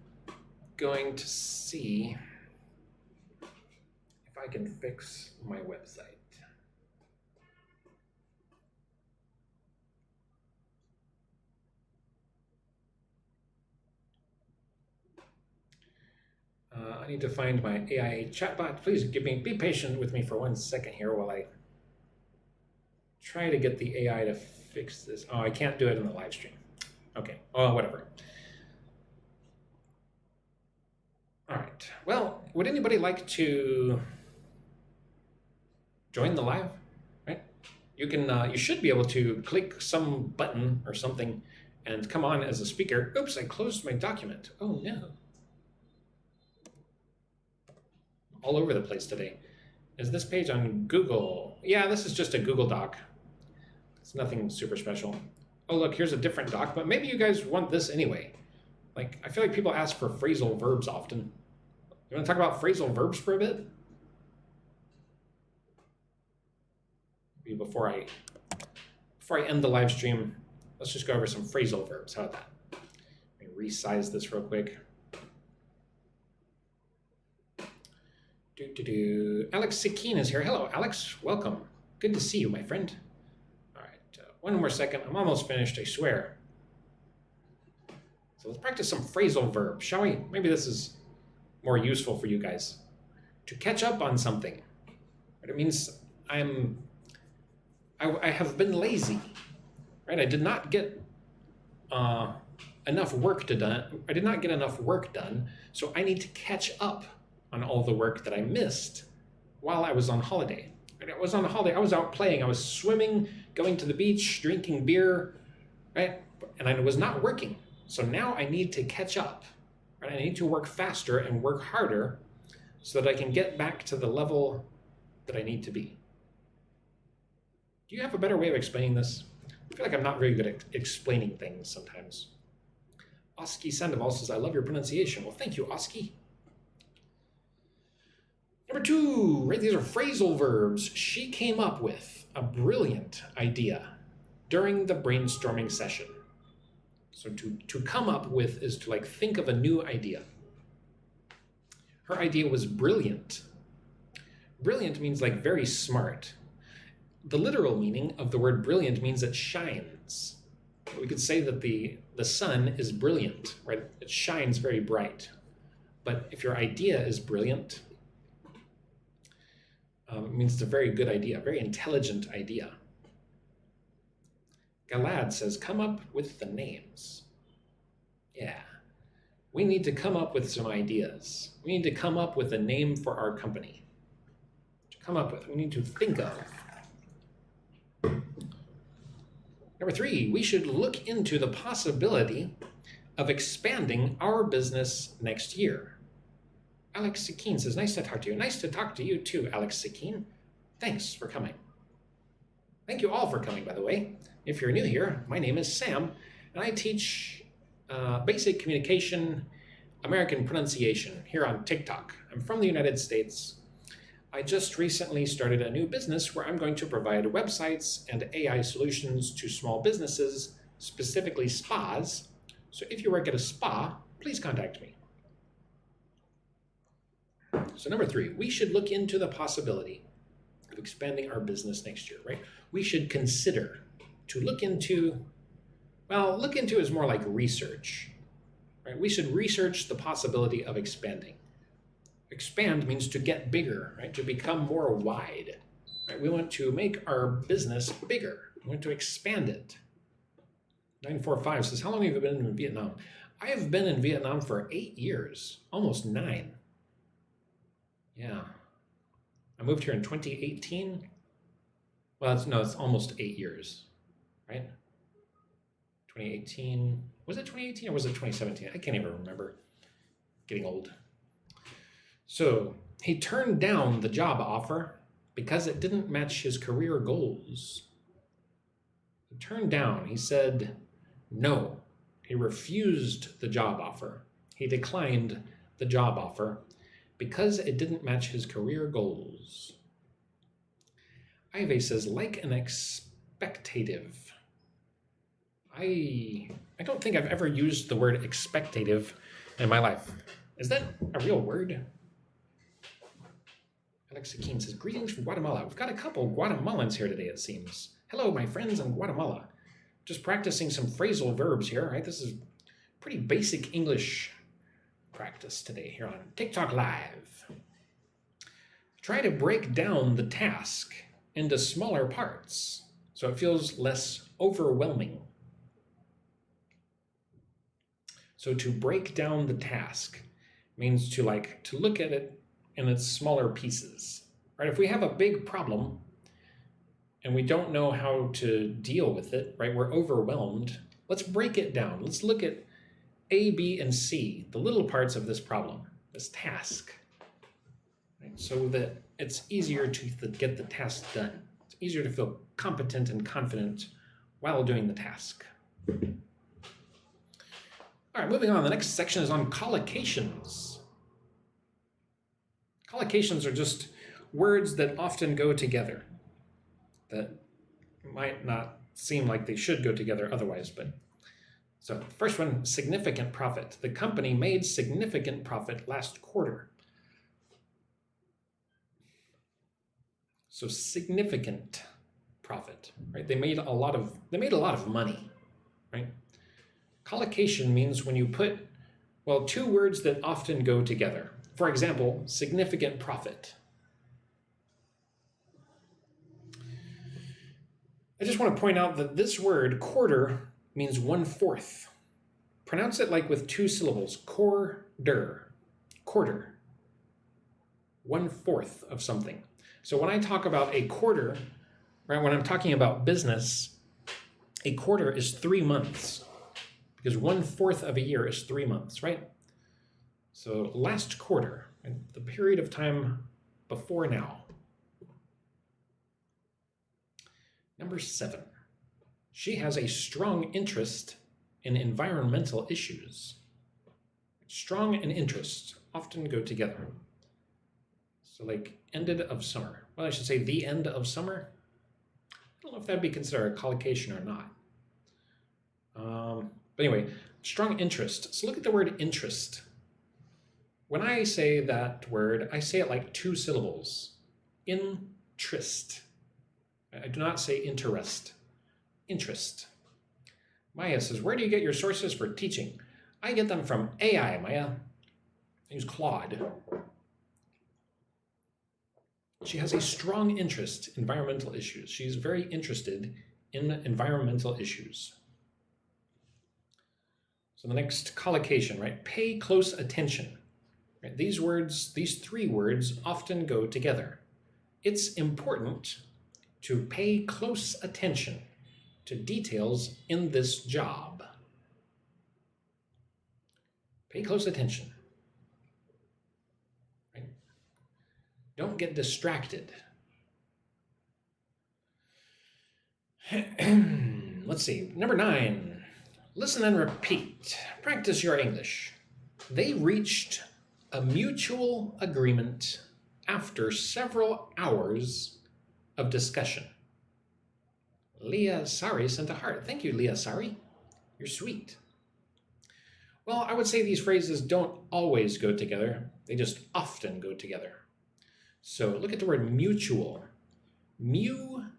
[SPEAKER 1] going to see if I can fix my website. I need to find my AI chatbot. Please be patient with me for 1 second here while I try to get the AI to fix this. Oh, I can't do it in the live stream. Okay, oh, whatever. All right, well, would anybody like to join the live? Right? You can, you should be able to click some button or something and come on as a speaker. Oops, I closed my document. Oh no. All over the place today. Is this page on Google? Yeah, this is just a Google Doc. It's nothing super special. oh, look, here's a different doc, but maybe you guys want this anyway. Like, I feel like people ask for phrasal verbs often. You want to talk about phrasal verbs for a bit? Maybe before I end the live stream, let's just go over some phrasal verbs. How about that? Let me resize this real quick. Alex Sikine is here. Hello, Alex. Welcome. Good to see you, my friend. All right, one more second. I'm almost finished, I swear. So let's practice some phrasal verbs, shall we? Maybe this is more useful for you guys. To catch up on something. It means I have been lazy. Right? I did not get enough work done. I did not get enough work done, so I need to catch up on all the work that I missed while I was on holiday. And I was on holiday, I was out playing, I was swimming, going to the beach, drinking beer, right? And I was not working. So now I need to catch up, right? I need to work faster and work harder so that I can get back to the level that I need to be. Do you have a better way of explaining this? I feel like I'm not very good at explaining things sometimes. Oski Sandoval says, I love your pronunciation. Well, thank you, Oski. Number 2, right? These are phrasal verbs. She came up with a brilliant idea during the brainstorming session. So to come up with is to like think of a new idea. Her idea was brilliant. Brilliant means like very smart. The literal meaning of the word brilliant means it shines. We could say that the sun is brilliant, right? It shines very bright. But if your idea is brilliant, it means it's a very good idea, a very intelligent idea. Galad says, come up with the names. Yeah, we need to come up with some ideas. We need to come up with a name for our company. We need to think of. Number 3, we should look into the possibility of expanding our business next year. Alex Sikine says, nice to talk to you. Nice to talk to you too, Alex Sikine. Thanks for coming. Thank you all for coming, by the way. If you're new here, my name is Sam, and I teach basic communication, American pronunciation here on TikTok. I'm from the United States. I just recently started a new business where I'm going to provide websites and AI solutions to small businesses, specifically spas. So if you work at a spa, please contact me. So number 3, we should look into the possibility of expanding our business next year, right? We should consider to look into, well, look into is more like research, right? We should research the possibility of expanding. Expand means to get bigger, right? To become more wide, right? We want to make our business bigger. We want to expand it. 945 says, how long have you been in Vietnam? I have been in Vietnam for 8 years, almost 9. Yeah. I moved here in 2018. Well, it's almost 8 years, right? 2018. Was it 2018 or was it 2017? I can't even remember. Getting old. So he turned down the job offer because it didn't match his career goals. He turned down. He said no. He refused the job offer. He declined the job offer because it didn't match his career goals. Ive says, like an expectative. I don't think I've ever used the word expectative in my life. Is that a real word? Alex Sikine says, greetings from Guatemala. We've got a couple Guatemalans here today, it seems. Hello, my friends in Guatemala. Just practicing some phrasal verbs here, right? This is pretty basic English practice today here on TikTok Live. Try to break down the task into smaller parts so it feels less overwhelming. So to break down the task means to look at it in its smaller pieces, right? If we have a big problem and we don't know how to deal with it, right? We're overwhelmed. Let's break it down. Let's look at A, B, and C, the little parts of this problem, this task, right? So that it's easier to get the task done. It's easier to feel competent and confident while doing the task. All right, moving on. The next section is on collocations. Collocations are just words that often go together, that might not seem like they should go together otherwise. But so first one, significant profit. The company made significant profit last quarter. So significant profit, right? They made a lot of money, right? Collocation means when you put, well, two words that often go together. For example, significant profit. I just want to point out that this word, quarter, means 1/4. Pronounce it like with two syllables, quarter, quarter, 1/4 of something. So when I talk about a quarter, right, when I'm talking about business, a quarter is 3 months, because 1/4 of a year is 3 months, right? So last quarter, right, the period of time before now. Number 7, she has a strong interest in environmental issues. Strong and interest often go together. So like ended of summer. Well, I should say the end of summer. I don't know if that'd be considered a collocation or not. But anyway, strong interest. So look at the word interest. When I say that word, I say it like two syllables. Interest. I do not say interest. Interest. Maya says, where do you get your sources for teaching? I get them from AI, Maya. I use Claude. She has a strong interest in environmental issues. She's very interested in environmental issues. So the next collocation, right? Pay close attention. Right? These words, these three words often go together. It's important to pay close attention to details in this job. Pay close attention. Right? Don't get distracted. Let's see, number 9. Listen and repeat. Practice your English. They reached a mutual agreement after several hours of discussion. Leah Sari sent a heart. Thank you, Leah Sari. You're sweet. Well, I would say these phrases don't always go together. They just often go together. So look at the word mutual. Mutual.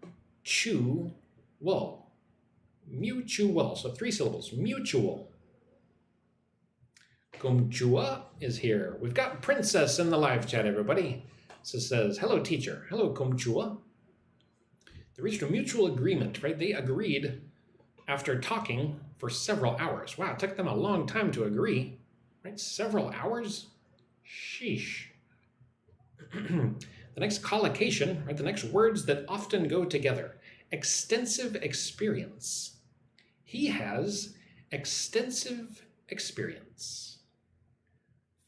[SPEAKER 1] Mutual. So 3 syllables. Mutual. Kumchua is here. We've got Princess in the live chat, everybody. So it says, hello, teacher. Hello, Kumchua. They reached a mutual agreement, right? They agreed after talking for several hours. Wow, it took them a long time to agree, right? Several hours? Sheesh. The next collocation, right? The next words that often go together. Extensive experience. He has extensive experience.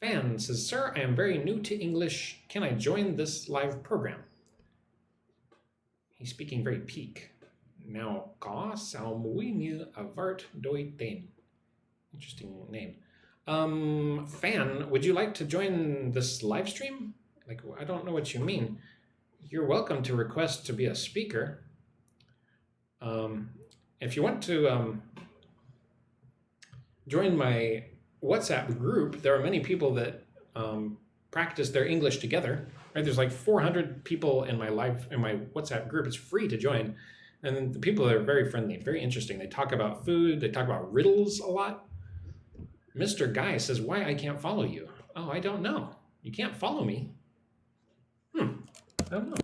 [SPEAKER 1] Fan says, sir, I am very new to English. Can I join this live program? He's speaking very peak. Now, ka sao mui ni avart doi ten. Interesting name. Fan, would you like to join this live stream? Like, I don't know what you mean. You're welcome to request to be a speaker. If you want to join my WhatsApp group, there are many people that practice their English together. Right? There's like 400 people in my WhatsApp group. It's free to join. And the people are very friendly, very interesting. They talk about food. They talk about riddles a lot. Mr. Guy says, why I can't follow you? Oh, I don't know. You can't follow me. I don't know.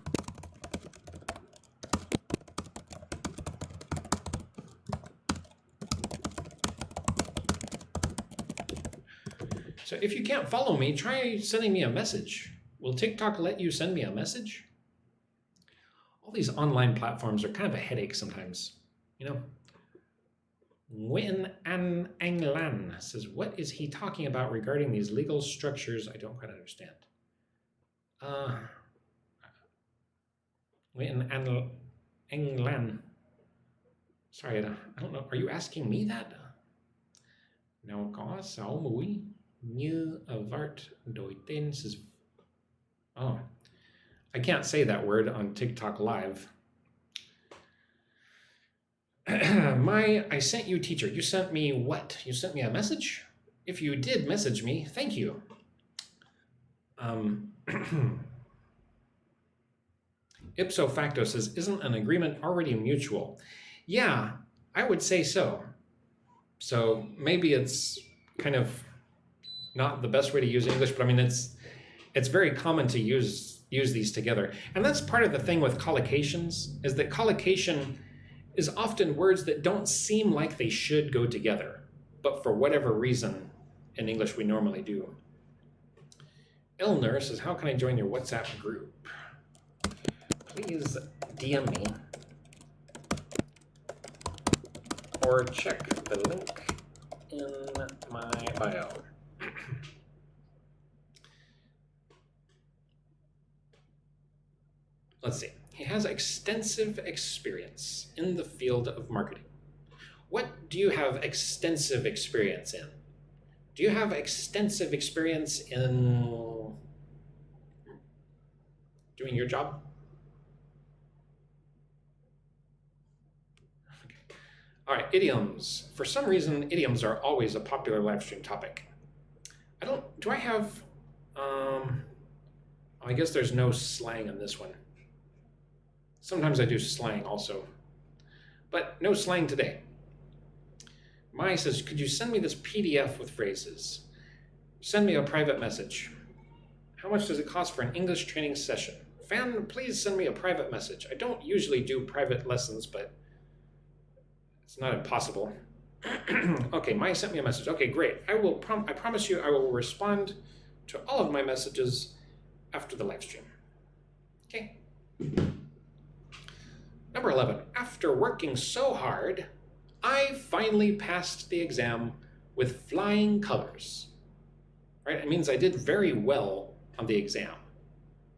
[SPEAKER 1] So if you can't follow me, try sending me a message. Will TikTok let you send me a message? All these online platforms are kind of a headache sometimes, you know? Nguyen An Anglan says, what is he talking about regarding these legal structures? I don't quite understand. Nguyen An Anglan. Sorry, I don't know. Are you asking me that? Nào có 6 mũi như vart đổi tên. Oh, I can't say that word on TikTok Live. I sent you, teacher. You sent me what? You sent me a message? If you did message me, thank you. Ipso facto says, isn't an agreement already mutual? Yeah, I would say so. So maybe it's kind of not the best way to use English, but I mean, it's very common to use these together. And that's part of the thing with collocations, is that collocation is often words that don't seem like they should go together, but for whatever reason in English we normally do. Elner says, how can I join your WhatsApp group? Please DM me or check the link in my bio. Let's see. He has extensive experience in the field of marketing. What do you have extensive experience in? Do you have extensive experience in doing your job? Okay. All right, idioms. For some reason, idioms are always a popular live stream topic. Do I have, I guess there's no slang on this one. Sometimes I do slang also, but no slang today. Mai says, could you send me this PDF with phrases? Send me a private message. How much does it cost for an English training session? Fan, please send me a private message. I don't usually do private lessons, but it's not impossible. Okay, Mai sent me a message. Okay, great. I promise you I will respond to all of my messages after the live stream. Okay. Number 11, after working so hard, I finally passed the exam with flying colors. Right? It means I did very well on the exam.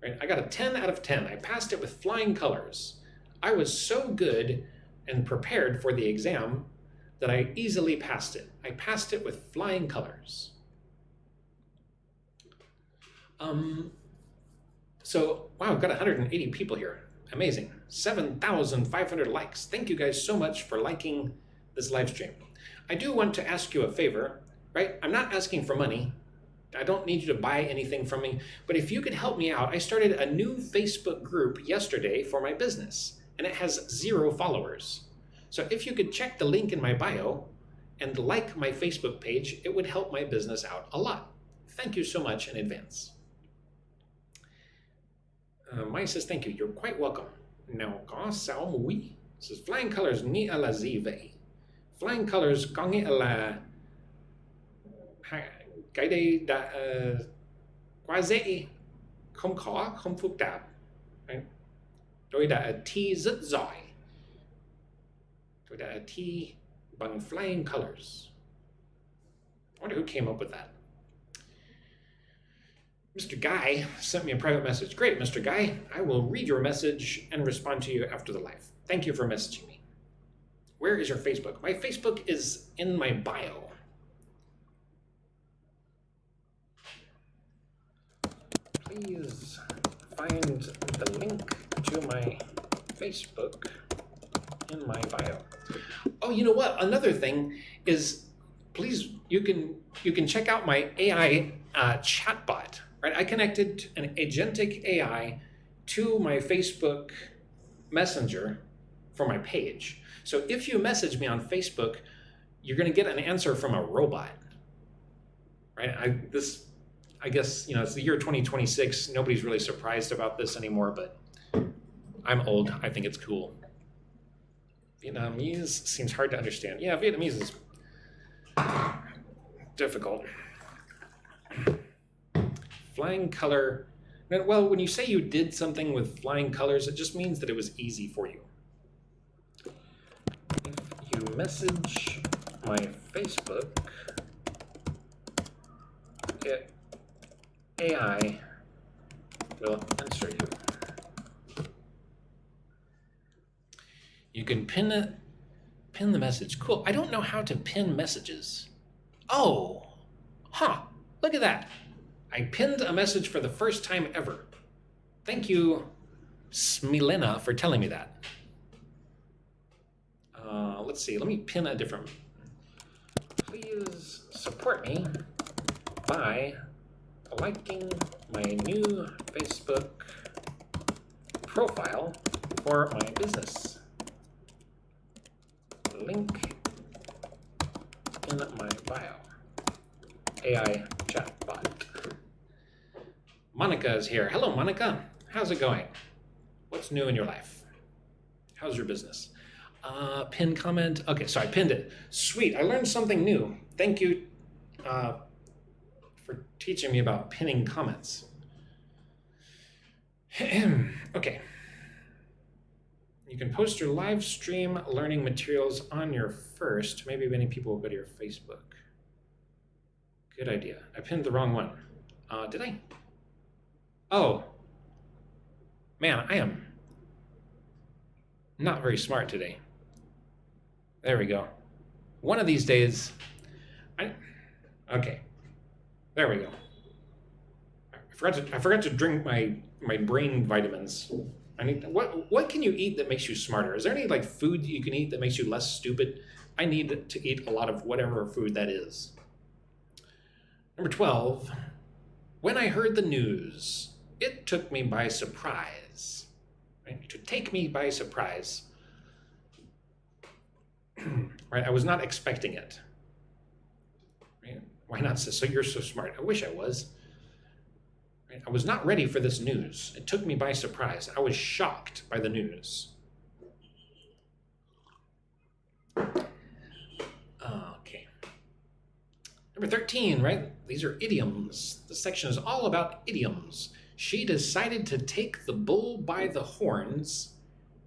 [SPEAKER 1] Right? I got a 10 out of 10. I passed it with flying colors. I was so good and prepared for the exam that I easily passed it. I passed it with flying colors. So, wow, I've got 180 people here. Amazing. 7,500 likes. Thank you guys so much for liking this live stream. I do want to ask you a favor, right? I'm not asking for money. I don't need you to buy anything from me, but if you could help me out, I started a new Facebook group yesterday for my business, and it has 0 followers. So if you could check the link in my bio and like my Facebook page, it would help my business out a lot. Thank you so much in advance. Mai says, thank you. You're quite welcome. Now, có 6 mũi. Says, flying colors nghĩa là gì vậy? Flying colors có nghĩa là cái đây đã quá dễ, không khó, không phức tạp. Tôi đã thi rất giỏi. Tôi đã thi bằng flying colors. I wonder who came up with that. Mr. Guy sent me a private message. Great, Mr. Guy. I will read your message and respond to you after the live. Thank you for messaging me. Where is your Facebook? My Facebook is in my bio. Please find the link to my Facebook in my bio. Oh, you know what? Another thing is, please, you can check out my AI chatbot. Right? I connected an agentic AI to my Facebook Messenger for my page. So if you message me on Facebook, you're going to get an answer from a robot. Right? I guess, it's the year 2026. Nobody's really surprised about this anymore, but I'm old. I think it's cool. Vietnamese seems hard to understand. Yeah, Vietnamese is difficult. Flying color. Well, when you say you did something with flying colors, it just means that it was easy for you. If you message my Facebook, AI will answer you. You can pin Pin the message. Cool. I don't know how to pin messages. Oh, look at that. I pinned a message for the first time ever. Thank you, Smilena, for telling me that. Let's see. Let me pin a different. Please support me by liking my new Facebook profile for my business. Link in my bio. AI chatbot. Monica is here. Hello, Monica. How's it going? What's new in your life? How's your business? Pin comment. Okay, so I pinned it. Sweet. I learned something new. Thank you for teaching me about pinning comments. Okay. You can post your live stream learning materials on your first. Maybe many people will go to your Facebook. Good idea. I pinned the wrong one. Did I? Oh. Man, I am not very smart today. There we go. One of these days, okay. There we go. I forgot to drink my brain vitamins. What can you eat that makes you smarter? Is there any like food that you can eat that makes you less stupid? I need to eat a lot of whatever food that is. Number 12, when I heard the news, it took me by surprise. Right? To take me by surprise. Right? I was not expecting it. Right? Why not? So you're so smart. I wish I was. Right? I was not ready for this news. It took me by surprise. I was shocked by the news. Okay. Number 13, right? These are idioms. This section is all about idioms. She decided to take the bull by the horns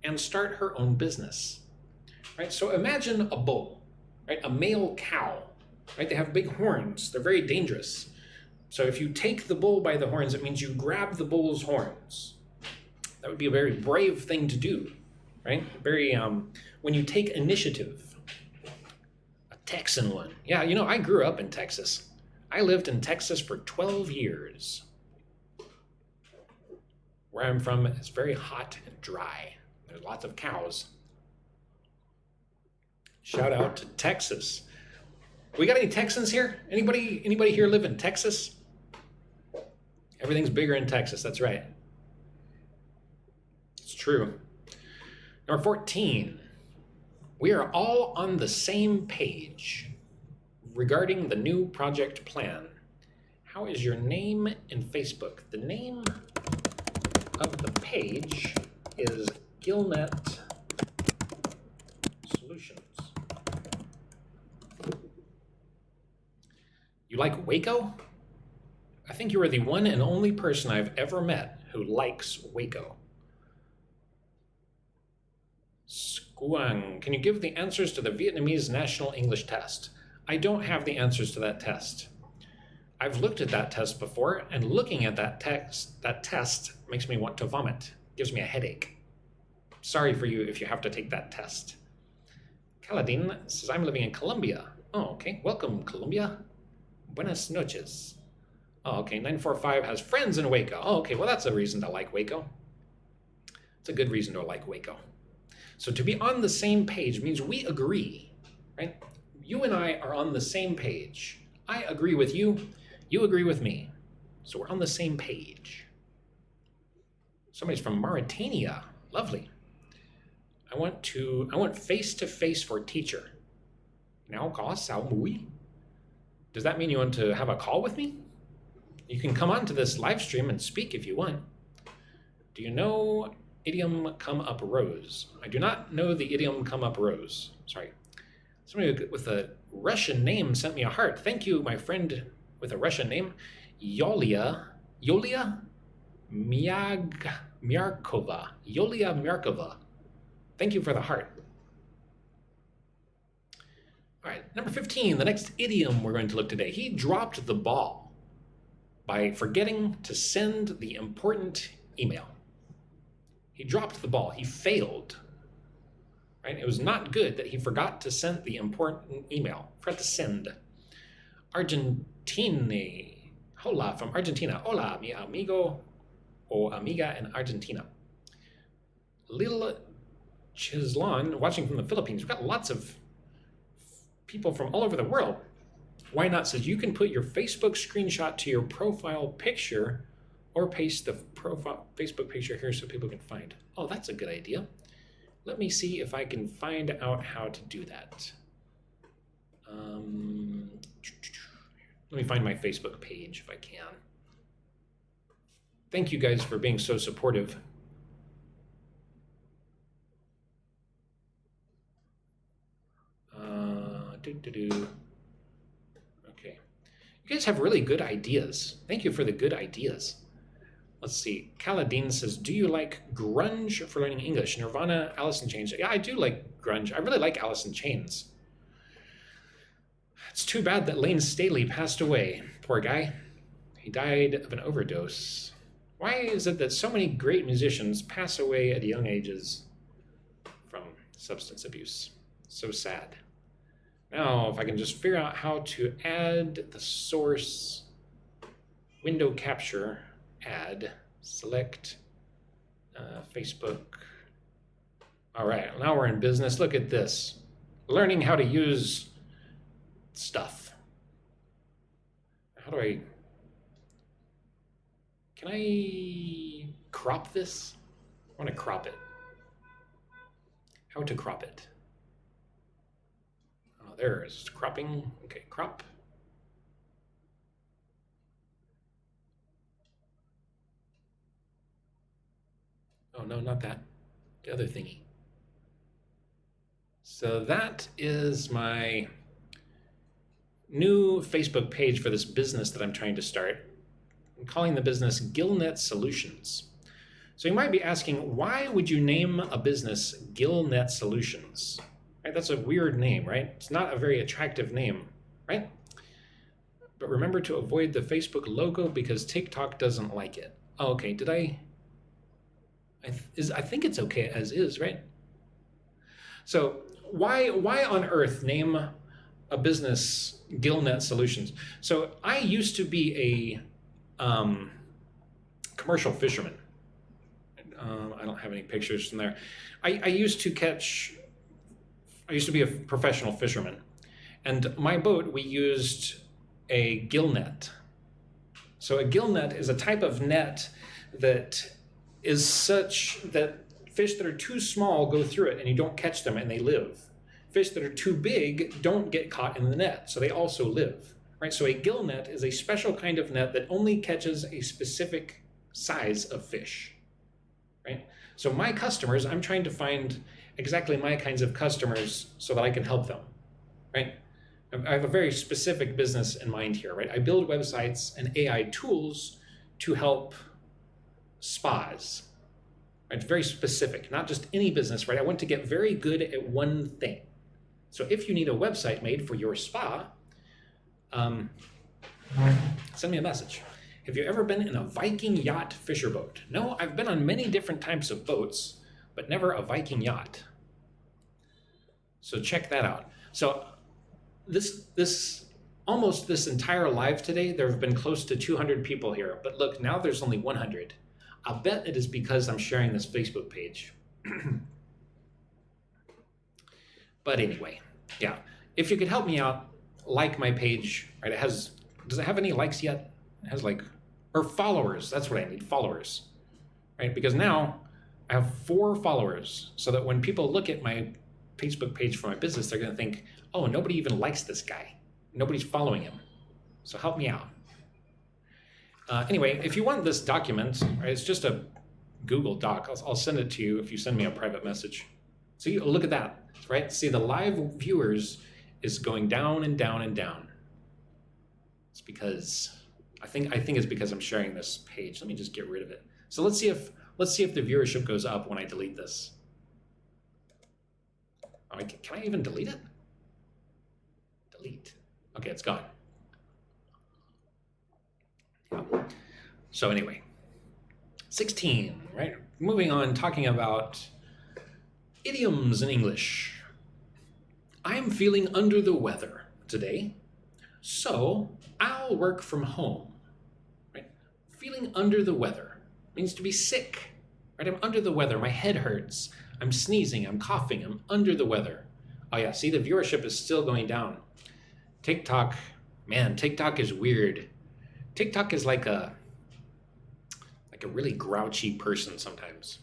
[SPEAKER 1] and start her own business. Right? So imagine a bull, right? A male cow, right? They have big horns. They're very dangerous. So if you take the bull by the horns, it means you grab the bull's horns. That would be a very brave thing to do, right? Very, when you take initiative. A Texan one. Yeah, you know, I grew up in Texas. I lived in Texas for 12 years. Where I'm from, it's very hot and dry. There's lots of cows. Shout out to Texas. We got any Texans here? Anybody here live in Texas? Everything's bigger in Texas, that's right. It's true. Number 14. We are all on the same page regarding the new project plan. How is your name in Facebook? The name of the page is Gillnet Solutions. You like Waco? I think you are the one and only person I've ever met who likes Waco. Squang, can you give the answers to the Vietnamese National English Test? I don't have the answers to that test. I've looked at that test before, and looking at that test makes me want to vomit. Gives me a headache. Sorry for you if you have to take that test. Kaladin says, I'm living in Colombia. Oh, okay. Welcome, Colombia. Buenas noches. Oh, okay. 945 has friends in Waco. Oh, okay. Well, that's a reason to like Waco. It's a good reason to like Waco. So to be on the same page means we agree, right? You and I are on the same page. I agree with you. You agree with me. So we're on the same page. Somebody's from Mauritania. Lovely. I want face-to-face for teacher. Now có sao mũi? Does that mean you want to have a call with me? You can come on to this live stream and speak if you want. Do you know idiom come up rose? I do not know the idiom come up rose. Sorry. Somebody with a Russian name sent me a heart. Thank you, my friend with a Russian name. Yulia Myarkova. Yulia Myarkova. Thank you for the heart. All right, number 15, the next idiom we're going to look today. He dropped the ball by forgetting to send the important email. He dropped the ball. He failed. right? It was not good that he forgot to send the important email. Forgot to send. Argentine. Hola from Argentina. Hola, mi amigo o amiga in Argentina. Lil Chizlan, watching from the Philippines. We've got lots of people from all over the world. Why not? Says you can put your Facebook screenshot to your profile picture or paste the profile Facebook picture here so people can find. Oh, that's a good idea. Let me see if I can find out how to do that. Let me find my Facebook page if I can. Thank you guys for being so supportive. Okay. You guys have really good ideas. Thank you for the good ideas. Let's see. Kaladin says, do you like grunge for learning English? Nirvana, Alice in Chains. Yeah, I do like grunge. I really like Alice in Chains. It's too bad that Lane Staley passed away. Poor guy. He died of an overdose. Why is it that so many great musicians pass away at young ages from substance abuse? So sad. Now, if I can just figure out how to add the source, window capture, add, select, Facebook. All right, now we're in business. Look at this. Learning how to use stuff. How do I, can I crop this? I want to crop it. How to crop it? Oh, there it is. Cropping. Okay, crop. Oh, no, not that. The other thingy. So that is my new Facebook page for this business that I'm trying to start. I'm calling the business Gillnet Solutions. So you might be asking, why would you name a business Gillnet Solutions? Right? That's a weird name, right? It's not a very attractive name, right? But remember to avoid the Facebook logo because TikTok doesn't like it. Oh, okay, did I think it's okay as is, right? So why on earth name a business Gillnet Solutions? So I used to be a commercial fisherman. I don't have any pictures from there. I used to be a professional fisherman. And my boat, we used a gill net. So a gill net is a type of net that is such that fish that are too small go through it and you don't catch them and they live. Fish that are too big don't get caught in the net, so they also live. Right? So a gill net is a special kind of net that only catches a specific size of fish. Right? So my customers, I'm trying to find exactly my kinds of customers so that I can help them. Right? I have a very specific business in mind here. Right? I build websites and AI tools to help spas. Right? It's very specific, not just any business. Right? I want to get very good at one thing. So if you need a website made for your spa, send me a message. Have you ever been in a Viking yacht fisher boat? No, I've been on many different types of boats, but never a Viking yacht. So check that out. So almost this entire live today, there have been close to 200 people here, but look, now there's only 100. I'll bet it is because I'm sharing this Facebook page. But anyway, yeah, if you could help me out, like my page, right? Does it have any likes yet? It has or followers, that's what I need, followers, right? Because now I have 4 followers, so that when people look at my Facebook page for my business, they're gonna think, oh, nobody even likes this guy. Nobody's following him. So help me out. Anyway, if you want this document, right, it's just a Google Doc. I'll send it to you if you send me a private message. So you look at that, right? See, the live viewers is going down and down and down. It's because I think it's because I'm sharing this page. Let me just get rid of it. So let's see if the viewership goes up when I delete this. Oh, can I even delete it? Delete. Okay, it's gone. Yeah. So anyway, 16, right? Moving on, talking about Idioms in English. I'm feeling under the weather today, so I'll work from home. Right? Feeling under the weather means to be sick. Right? I'm under the weather. My head hurts. I'm sneezing. I'm coughing. I'm under the weather. Oh yeah, see, the viewership is still going down. TikTok, man, TikTok is weird. TikTok is like a really grouchy person sometimes.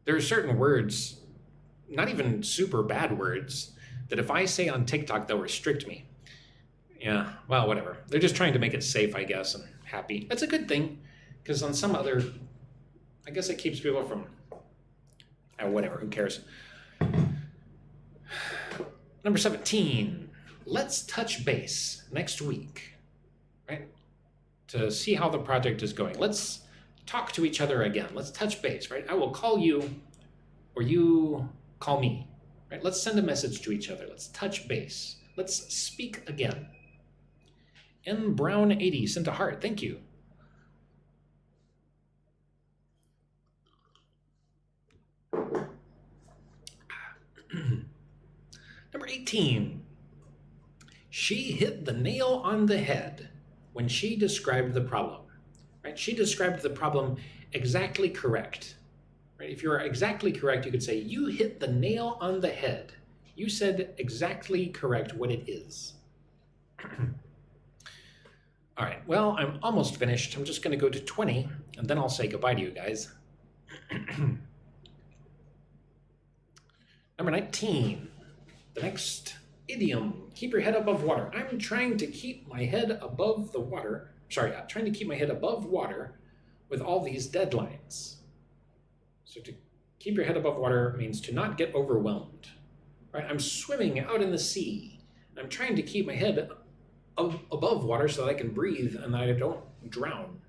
[SPEAKER 1] There are certain words, not even super bad words, that if I say on TikTok, they'll restrict me. Yeah, well, whatever. They're just trying to make it safe, I guess, and happy. That's a good thing, because on some other, I guess it keeps people from, whatever, who cares? Number 17, let's touch base next week, right? To see how the project is going. Let's talk to each other again. Let's touch base, right? I will call you, or you call me, right? Let's send a message to each other. Let's touch base. Let's speak again. N Brown 80 sent a heart. Thank you. Number 18. She hit the nail on the head when she described the problem. Right? She described the problem exactly correct. Right? If you are exactly correct, you could say, you hit the nail on the head. You said exactly correct what it is. All right, well, I'm almost finished. I'm just going to go to 20, and then I'll say goodbye to you guys. Number 19, the next idiom, keep your head above water. I'm trying to keep my head above the water. Sorry, I'm trying to keep my head above water with all these deadlines. So to keep your head above water means to not get overwhelmed. Right? I'm swimming out in the sea. I'm trying to keep my head above water so that I can breathe and that I don't drown.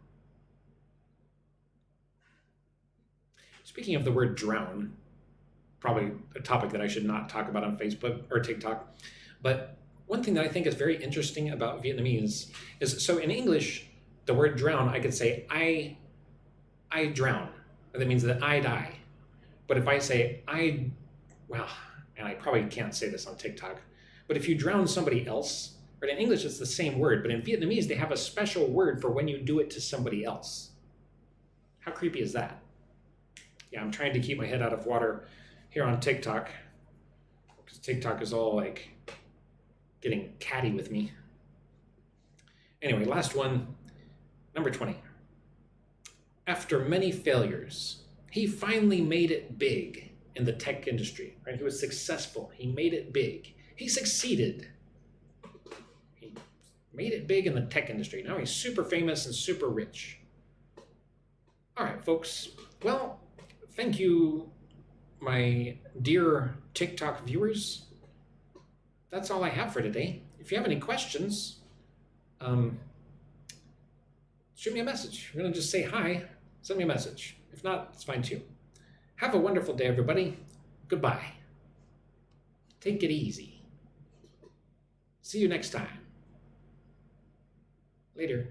[SPEAKER 1] Speaking of the word drown, probably a topic that I should not talk about on Facebook or TikTok, but one thing that I think is very interesting about Vietnamese is, so in English, the word drown, I could say, I drown. That means that I die. But if I say, well, and I probably can't say this on TikTok, but if you drown somebody else, right, in English it's the same word, but in Vietnamese they have a special word for when you do it to somebody else. How creepy is that? Yeah, I'm trying to keep my head out of water here on TikTok, because TikTok is all like getting catty with me. Anyway, last one, number 20. After many failures, he finally made it big in the tech industry, right? He was successful. He made it big. He succeeded. He made it big in the tech industry. Now he's super famous and super rich. All right, folks. Well, thank you, my dear TikTok viewers. That's all I have for today. If you have any questions, shoot me a message. If you're going to just say hi, send me a message. If not, it's fine too. Have a wonderful day, everybody. Goodbye. Take it easy. See you next time. Later.